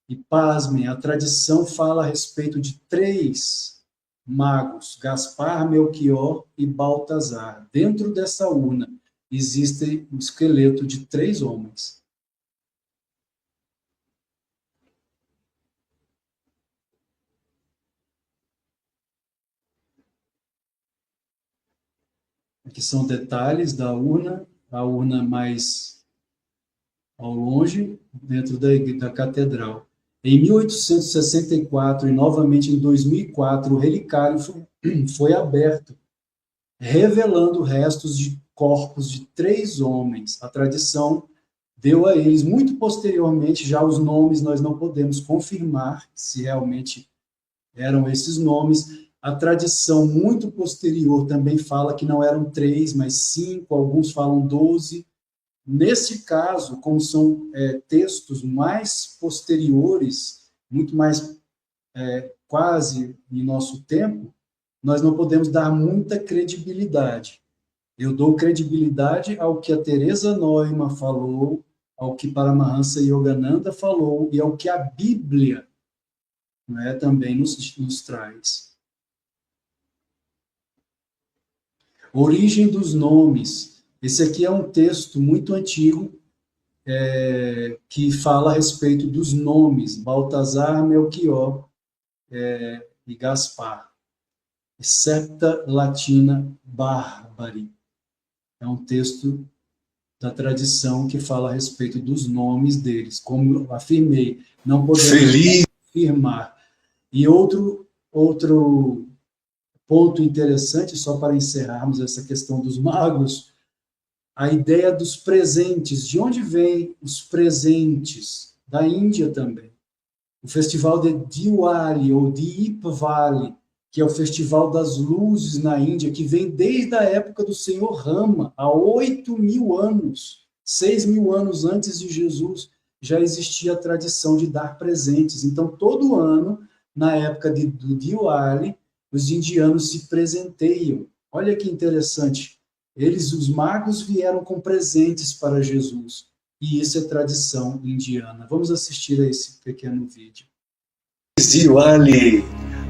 E, pasmem, a tradição fala a respeito de 3 magos, Gaspar, Melchior e Baltazar. Dentro dessa urna existe o esqueleto de 3 homens. Aqui são detalhes da urna, a urna mais ao longe, dentro da catedral. Em 1864 e novamente em 2004, o relicário foi aberto, revelando restos de corpos de 3 homens. A tradição deu a eles, muito posteriormente, já os nomes nós não podemos confirmar se realmente eram esses nomes. A tradição muito posterior também fala que não eram 3, mas 5, alguns falam 12. Nesse caso, como são textos mais posteriores, muito mais quase em nosso tempo, nós não podemos dar muita credibilidade. Eu dou credibilidade ao que a Teresa Neumann falou, ao que Paramahansa Yogananda falou e ao que a Bíblia, né, também nos traz. Origem dos nomes. Esse aqui é um texto muito antigo, que fala a respeito dos nomes, Baltazar, Melchior e Gaspar. Septa Latina Barbari. É um texto da tradição que fala a respeito dos nomes deles. Como eu afirmei, não podemos afirmar. E outro ponto interessante, só para encerrarmos essa questão dos magos, a ideia dos presentes. De onde vêm os presentes? Da Índia também. O festival de Diwali, ou Deepavali, que é o festival das luzes na Índia, que vem desde a época do Senhor Rama, há 8.000 anos, 6.000 anos antes de Jesus, já existia a tradição de dar presentes. Então, todo ano, na época do Diwali, os indianos se presenteiam. Olha que interessante. Eles, os magos, vieram com presentes para Jesus. E isso é tradição indiana. Vamos assistir a esse pequeno vídeo. Diwali,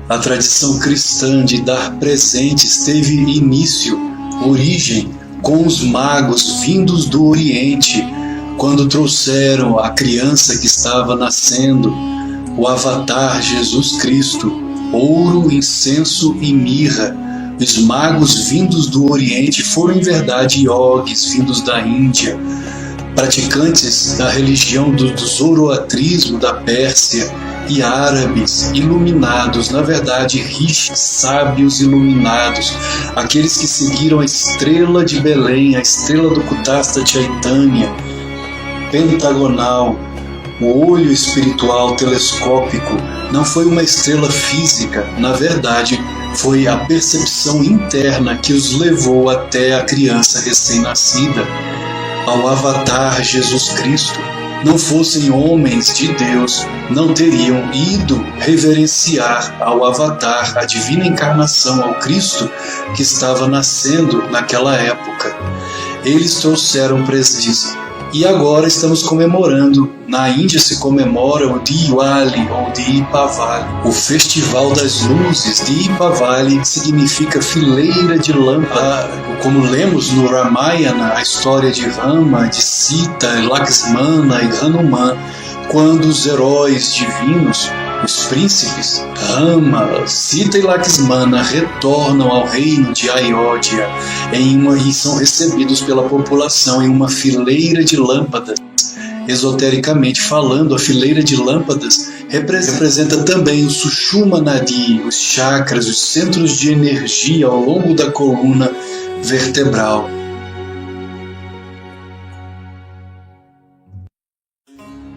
a tradição cristã de dar presentes teve início, origem, com os magos vindos do Oriente, quando trouxeram a criança que estava nascendo, o avatar Jesus Cristo, ouro, incenso e mirra. Os magos vindos do Oriente foram, em verdade, yogis vindos da Índia, praticantes da religião do zoroatrismo da Pérsia, e árabes iluminados, na verdade, rishis, sábios iluminados, aqueles que seguiram a estrela de Belém, a estrela do Kutasta Chaitanya, pentagonal, o olho espiritual telescópico. Não foi uma estrela física, na verdade, foi a percepção interna que os levou até a criança recém-nascida, ao avatar Jesus Cristo. Não fossem homens de Deus, não teriam ido reverenciar ao avatar, a divina encarnação, ao Cristo que estava nascendo naquela época. Eles trouxeram presentes. E agora estamos comemorando, na Índia se comemora o Diwali ou Deepavali, o Festival das Luzes. Deepavali significa fileira de lâmpada. Como lemos no Ramayana, a história de Rama, de Sita, Lakshmana e Hanuman, quando os heróis divinos, os príncipes, Rama, Sita e Lakshmana, retornam ao reino de Ayodhya e são recebidos pela população em uma fileira de lâmpadas. Esotericamente falando, a fileira de lâmpadas representa também o Sushumna Nadi, os chakras, os centros de energia ao longo da coluna vertebral.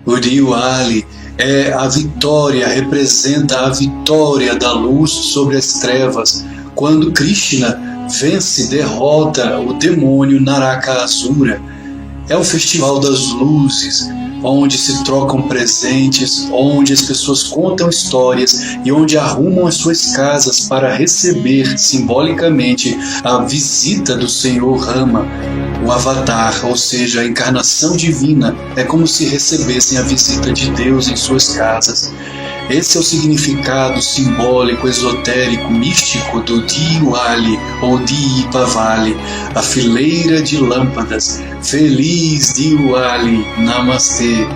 O Diwali é a vitória, representa a vitória da luz sobre as trevas, quando Krishna vence, derrota o demônio Narakasura. É o festival das luzes, onde se trocam presentes, onde as pessoas contam histórias e onde arrumam as suas casas para receber simbolicamente a visita do Senhor Rama, o avatar, ou seja, a encarnação divina. É como se recebessem a visita de Deus em suas casas. Esse é o significado simbólico, esotérico, místico do Diwali ou Deepavali, a fileira de lâmpadas. Feliz Diwali! Namastê!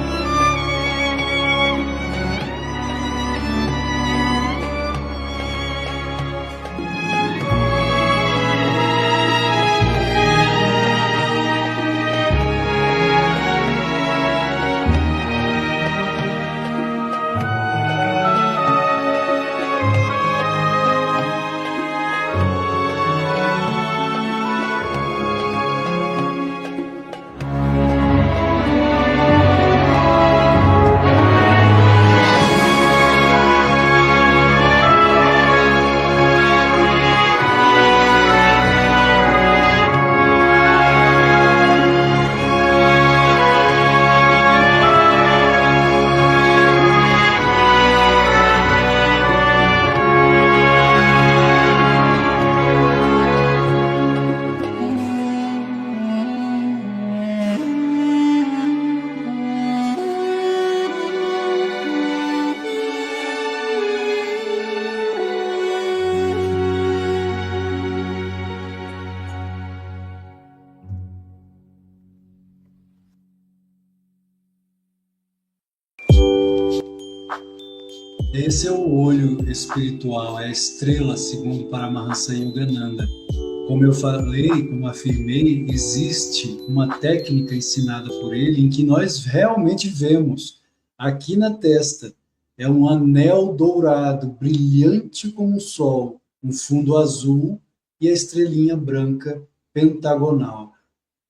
Esse é o olho espiritual, é a estrela, segundo Paramahansa Yogananda. Como eu falei, como afirmei, existe uma técnica ensinada por ele em que nós realmente vemos aqui na testa. É um anel dourado, brilhante como o sol, um fundo azul e a estrelinha branca pentagonal.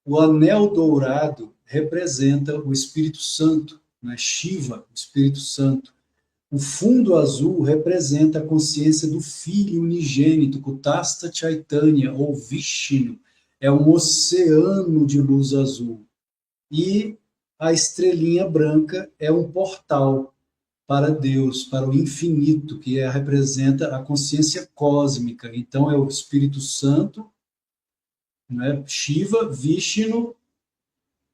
O anel dourado representa o Espírito Santo, né? Shiva, o Espírito Santo. O fundo azul representa a consciência do Filho unigênito, Kutastha Chaitanya, ou Vishnu. É um oceano de luz azul. E a estrelinha branca é um portal para Deus, para o infinito, que representa a consciência cósmica. Então, é o Espírito Santo, né? Shiva, Vishnu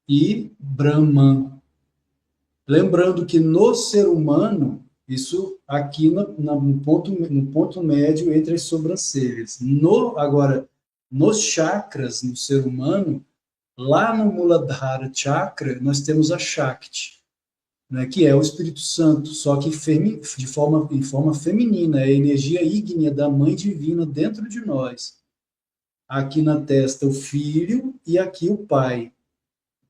e Brahman. Lembrando que no ser humano, isso aqui no ponto médio entre as sobrancelhas. Agora, nos chakras, no ser humano, lá no Muladhara Chakra, nós temos a Shakti, né, que é o Espírito Santo, só que em forma feminina, é a energia ígnea da Mãe Divina dentro de nós. Aqui na testa, o Filho e aqui o Pai.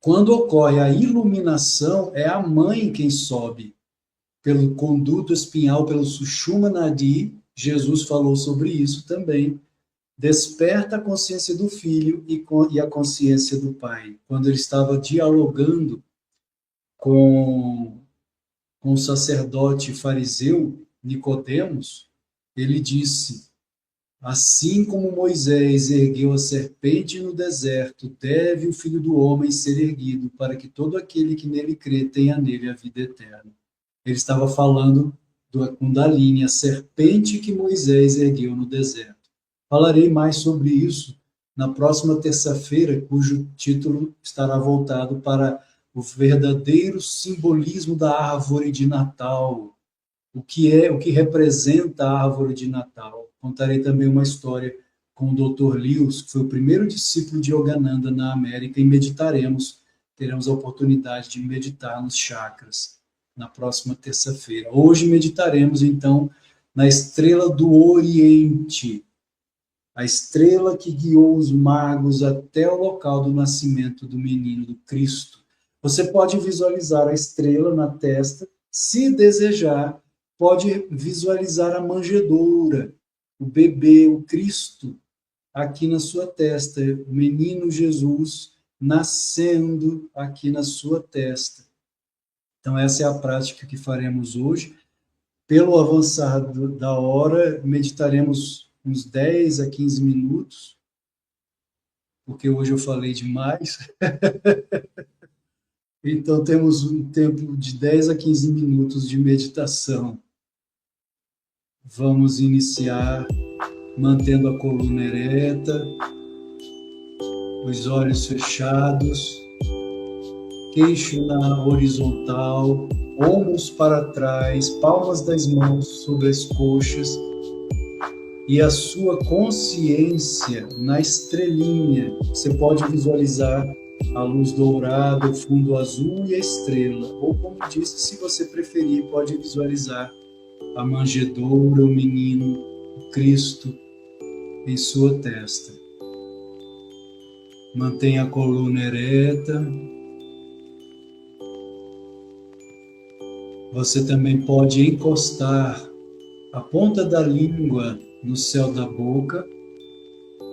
Quando ocorre a iluminação, é a mãe quem sobe pelo conduto espinhal, pelo Sushumna Nadi. Jesus falou sobre isso também. Desperta a consciência do filho e a consciência do pai. Quando ele estava dialogando com o sacerdote fariseu Nicodemos, ele disse: assim como Moisés ergueu a serpente no deserto, deve o Filho do Homem ser erguido, para que todo aquele que nele crê tenha nele a vida eterna. Ele estava falando do Kundalini, a serpente que Moisés ergueu no deserto. Falarei mais sobre isso na próxima terça-feira, cujo título estará voltado para o verdadeiro simbolismo da árvore de Natal. O que representa a árvore de Natal. Contarei também uma história com o Dr. Lewis, que foi o primeiro discípulo de Yogananda na América, e teremos a oportunidade de meditar nos chakras na próxima terça-feira. Hoje meditaremos, então, na estrela do Oriente, a estrela que guiou os magos até o local do nascimento do menino, do Cristo. Você pode visualizar a estrela na testa, se desejar, pode visualizar a manjedoura, o bebê, o Cristo, aqui na sua testa, o menino Jesus nascendo aqui na sua testa. Então, essa é a prática que faremos hoje. Pelo avançar da hora, meditaremos uns 10 a 15 minutos, porque hoje eu falei demais. Então, temos um tempo de 10 a 15 minutos de meditação. Vamos iniciar mantendo a coluna ereta, os olhos fechados, queixo na horizontal, ombros para trás, palmas das mãos sobre as coxas e a sua consciência na estrelinha. Você pode visualizar a luz dourada, o fundo azul e a estrela. Ou, como disse, se você preferir, pode visualizar a manjedoura, o menino, o Cristo em sua testa. Mantenha a coluna ereta. Você também pode encostar a ponta da língua no céu da boca.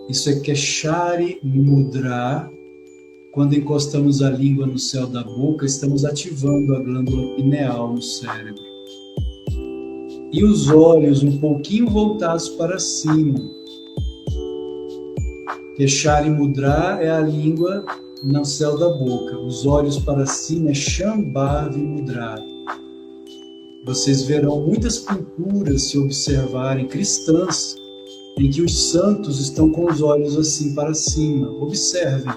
Isso é Keshari Mudra. Quando encostamos a língua no céu da boca, estamos ativando a glândula pineal no cérebro. E os olhos um pouquinho voltados para cima. Keshari Mudra é a língua no céu da boca. Os olhos para cima é Shambhavi Mudra. Vocês verão muitas pinturas, se observarem, cristãs, em que os santos estão com os olhos assim para cima. Observem.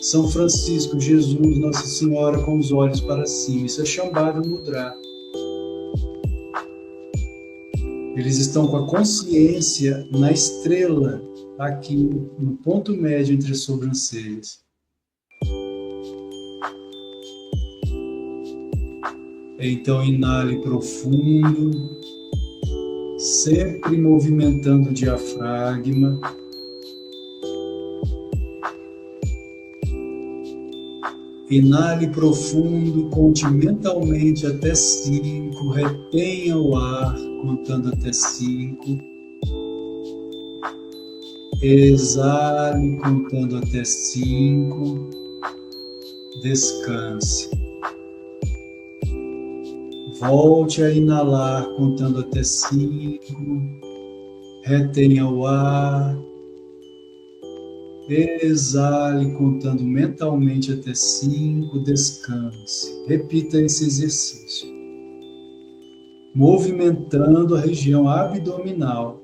São Francisco, Jesus, Nossa Senhora com os olhos para cima. Isso é Shambhavi Mudra. Eles estão com a consciência na estrela, aqui no ponto médio entre as sobrancelhas. Então, inale profundo. sempre movimentando o diafragma. Inale profundo, conte mentalmente até 5, retenha o ar, contando até 5. Exale, contando até 5. Descanse. Volte a inalar, contando até 5. Retenha o ar. Exale, contando mentalmente até 5, descanse. Repita esse exercício, movimentando a região abdominal.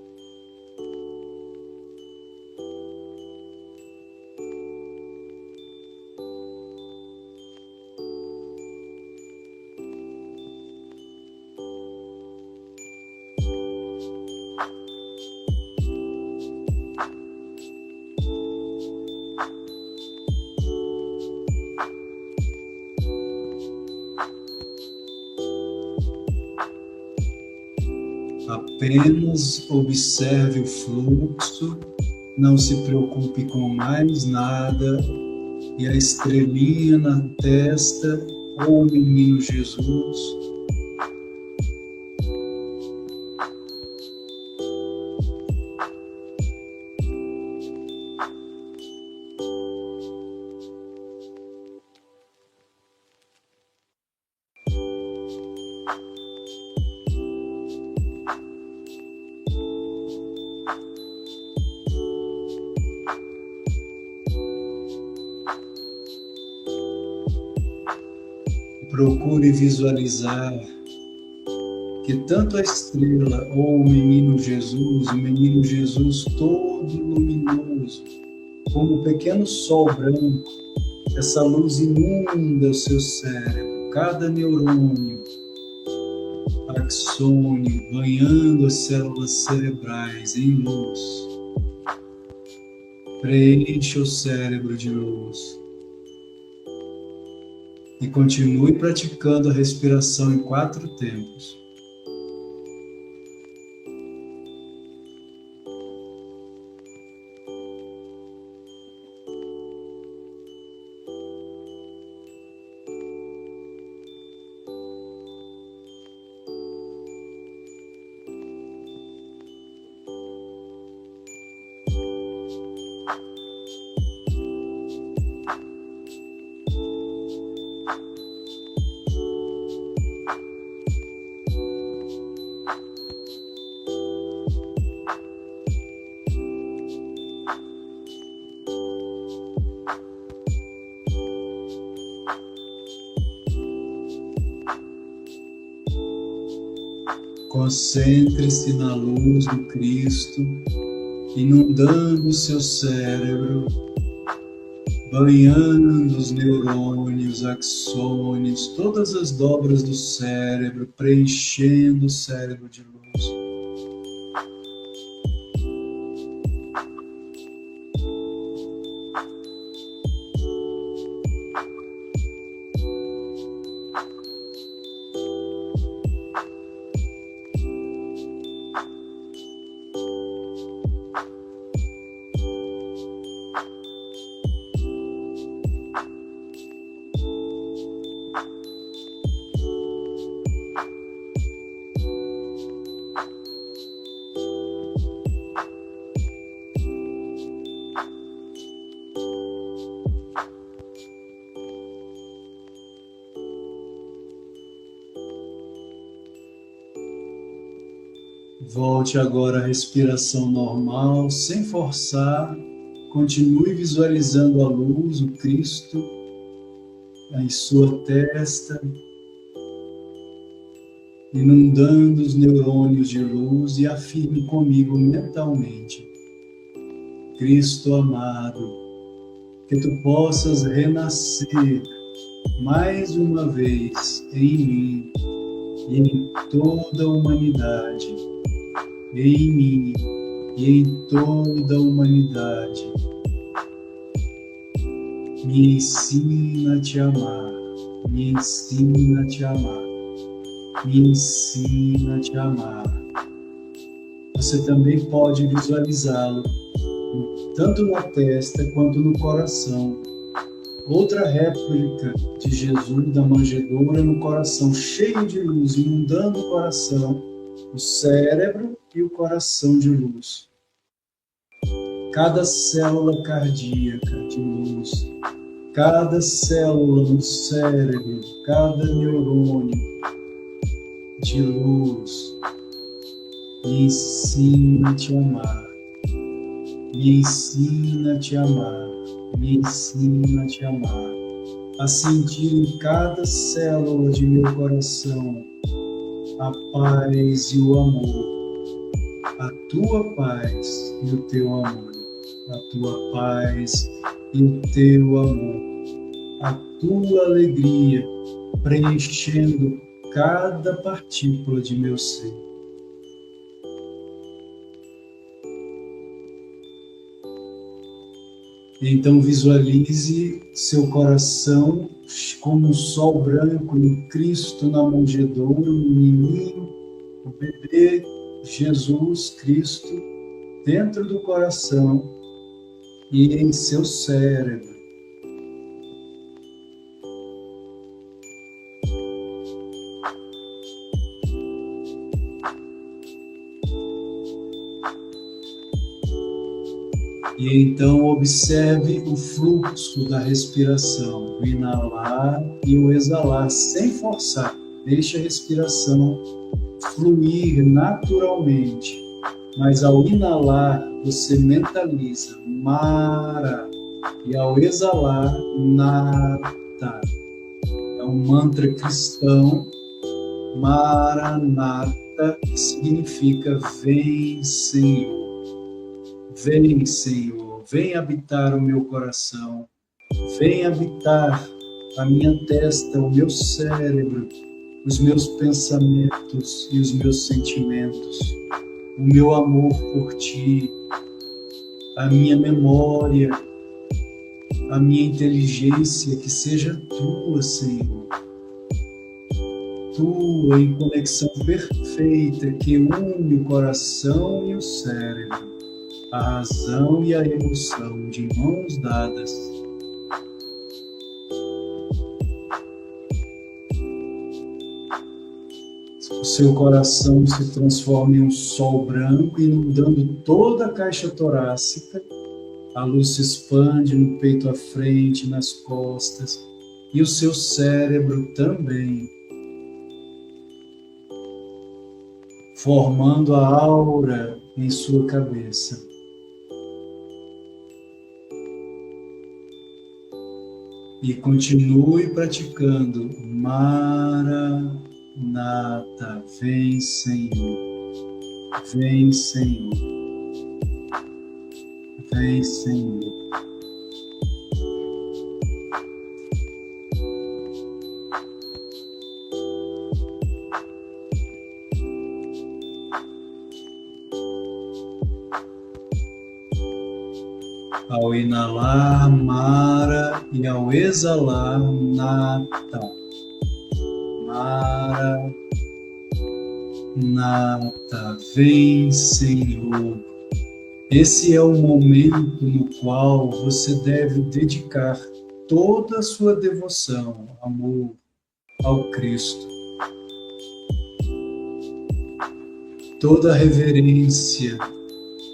Apenas observe o fluxo, não se preocupe com mais nada, e a estrelinha na testa, ou o menino Jesus. Procure visualizar que tanto a estrela ou o menino Jesus todo luminoso, como um pequeno sol branco, essa luz inunda o seu cérebro, cada neurônio, axônio, banhando as células cerebrais em luz. Preencha o cérebro de luz. E continue praticando a respiração em 4 tempos. Concentre-se na luz do Cristo, inundando o seu cérebro, banhando os neurônios, axônios, todas as dobras do cérebro, preenchendo o cérebro de luz. Volte agora à respiração normal, sem forçar. Continue visualizando a luz, o Cristo, em sua testa, inundando os neurônios de luz, e afirme comigo mentalmente: Cristo amado, que tu possas renascer mais uma vez em mim e em toda a humanidade. Em mim e em toda a humanidade. Me ensina a te amar, me ensina a te amar, me ensina a te amar, você também pode visualizá-lo, tanto na testa quanto no coração. Outra réplica de Jesus da manjedoura no coração, cheio de luz, inundando o coração, o cérebro e o coração de luz. Cada célula cardíaca de luz, cada célula no cérebro, cada neurônio de luz. Me ensina a te amar, me ensina a te amar, me ensina a te amar, a sentir em cada célula de meu coração a paz e o amor, a tua paz e o teu amor, a tua paz e o teu amor, a tua alegria preenchendo cada partícula de meu ser. Então visualize seu coração como um sol branco no Cristo na manjedoura, o menino, o bebê Jesus Cristo dentro do coração e em seu cérebro. E então observe o fluxo da respiração, o inalar e o exalar, sem forçar. Deixe a respiração fluir naturalmente. Mas ao inalar, você mentaliza Mara. E ao exalar, Nata. É um mantra cristão, Maranata, que significa vem, Senhor. Vem, Senhor, vem habitar o meu coração, vem habitar a minha testa, o meu cérebro, os meus pensamentos e os meus sentimentos, o meu amor por Ti, a minha memória, a minha inteligência, que seja Tua, Senhor. Tua em conexão perfeita que une o coração e o cérebro, a razão e a emoção de mãos dadas. O seu coração se transforma em um sol branco, inundando toda a caixa torácica. A luz se expande no peito à frente, nas costas, e o seu cérebro também, formando a aura em sua cabeça. E continue praticando Maranata, vem Senhor, vem Senhor, vem Senhor. Ao inalar, Mara, e ao exalar, Nata. Mara, Nata, vem, Senhor. Esse é o momento no qual você deve dedicar toda a sua devoção, amor ao Cristo. Toda a reverência,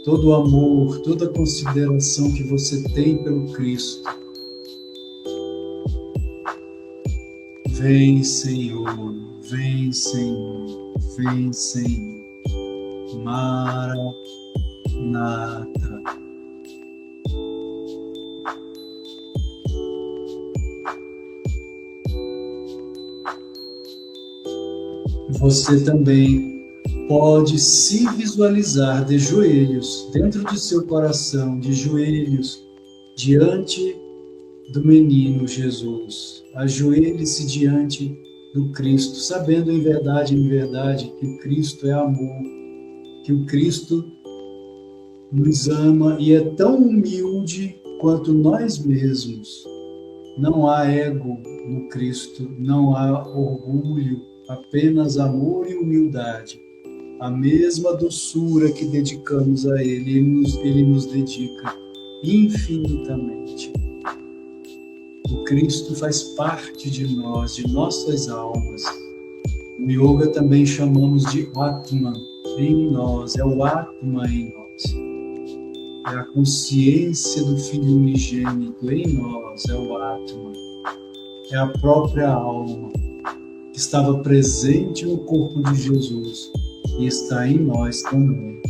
todo o amor, toda a consideração que você tem pelo Cristo. Vem, Senhor, vem, Senhor, vem, Senhor. Maranata. Você também pode se visualizar de joelhos dentro de seu coração, de joelhos diante do menino Jesus. Ajoelhe-se diante do Cristo, sabendo em verdade, que o Cristo é amor, que o Cristo nos ama e é tão humilde quanto nós mesmos. Não há ego no Cristo, não há orgulho, apenas amor e humildade. A mesma doçura que dedicamos a Ele, Ele nos dedica infinitamente. O Cristo faz parte de nós, de nossas almas. No yoga também chamamos de Atman em nós, é o Atma em nós. É a consciência do Filho unigênito em nós, é o Atma. É a própria alma que estava presente no corpo de Jesus e está em nós também.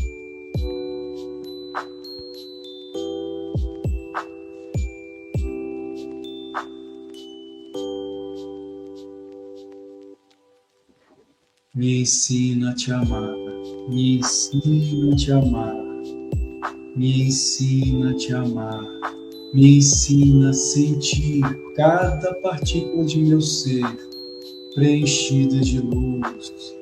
Me ensina a te amar, me ensina a te amar, me ensina a te amar, me ensina a sentir cada partícula de meu ser preenchida de luz.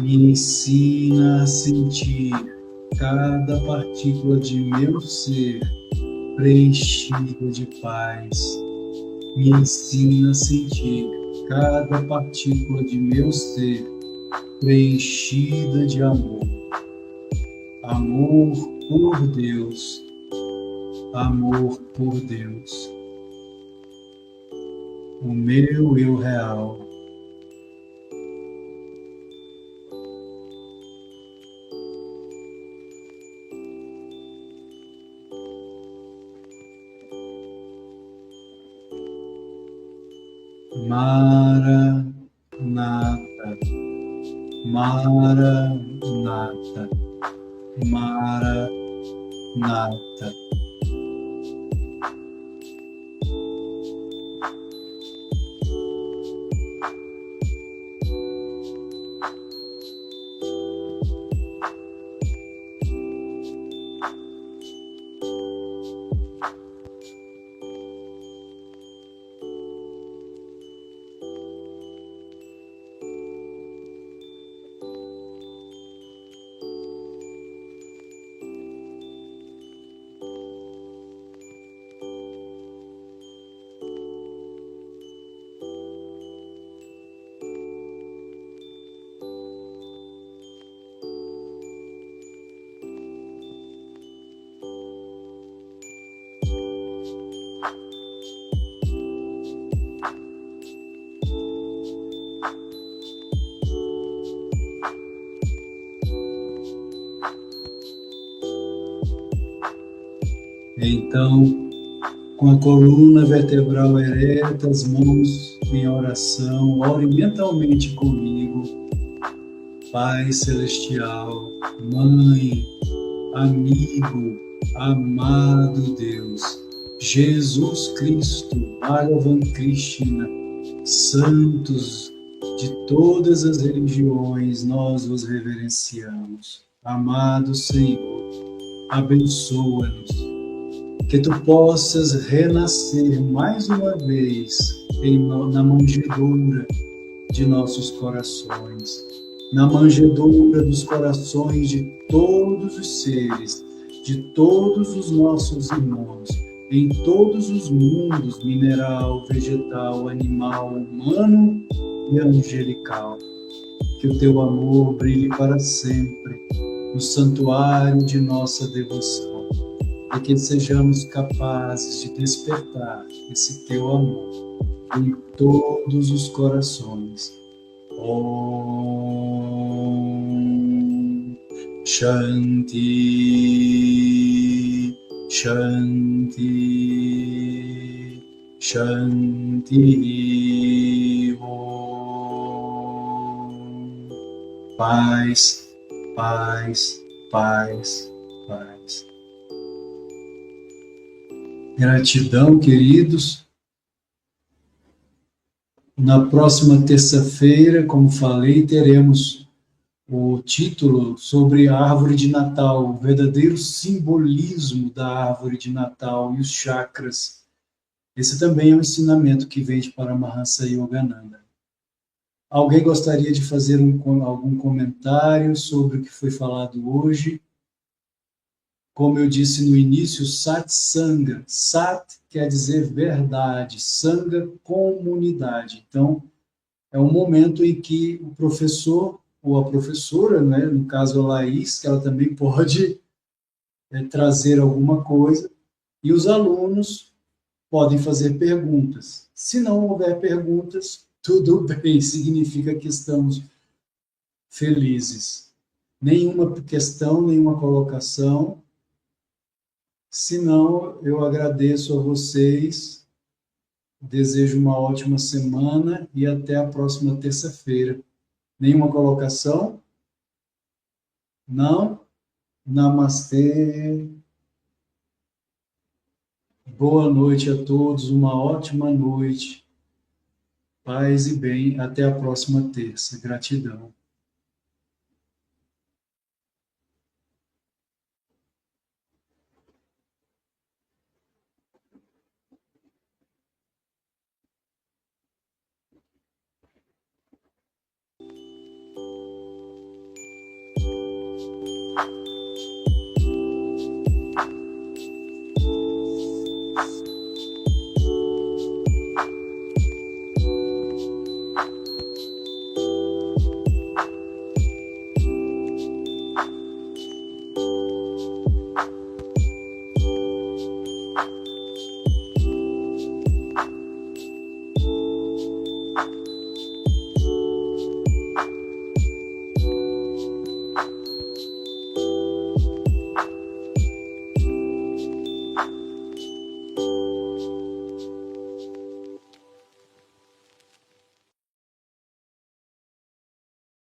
Me ensina a sentir cada partícula de meu ser preenchida de paz. Me ensina a sentir cada partícula de meu ser preenchida de amor. Amor por Deus. Amor por Deus. O meu eu real. Maranata, Maranata, Maranata. Então, com a coluna vertebral ereta, as mãos em oração, ore mentalmente comigo. Pai Celestial, Mãe, amigo, amado Deus, Jesus Cristo, Bhagavan Krishna, santos de todas as religiões, nós vos reverenciamos. Amado Senhor, abençoa-nos. Que tu possas renascer mais uma vez na manjedoura de nossos corações, na manjedoura dos corações de todos os seres, de todos os nossos irmãos, em todos os mundos, mineral, vegetal, animal, humano e angelical. Que o teu amor brilhe para sempre no santuário de nossa devoção. E que sejamos capazes de despertar esse teu amor em todos os corações. Om Shanti, Shanti, Shanti. Om. Paz, paz, paz, paz. Gratidão, queridos. Na próxima terça-feira, como falei, teremos o título sobre a árvore de Natal, o verdadeiro simbolismo da árvore de Natal e os chakras. Esse também é um ensinamento que vem de Paramahansa Yogananda. Alguém gostaria de fazer algum comentário sobre o que foi falado hoje? Como eu disse no início, Satsanga. Sat quer dizer verdade, Sangha, comunidade. Então, é um momento em que o professor ou a professora, né, no caso a Laís, que ela também pode trazer alguma coisa, e os alunos podem fazer perguntas. Se não houver perguntas, tudo bem, significa que estamos felizes. Nenhuma questão, nenhuma colocação. Se não, eu agradeço a vocês, desejo uma ótima semana e até a próxima terça-feira. Nenhuma colocação? Não? Namastê. Boa noite a todos, uma ótima noite. Paz e bem, até a próxima terça. Gratidão.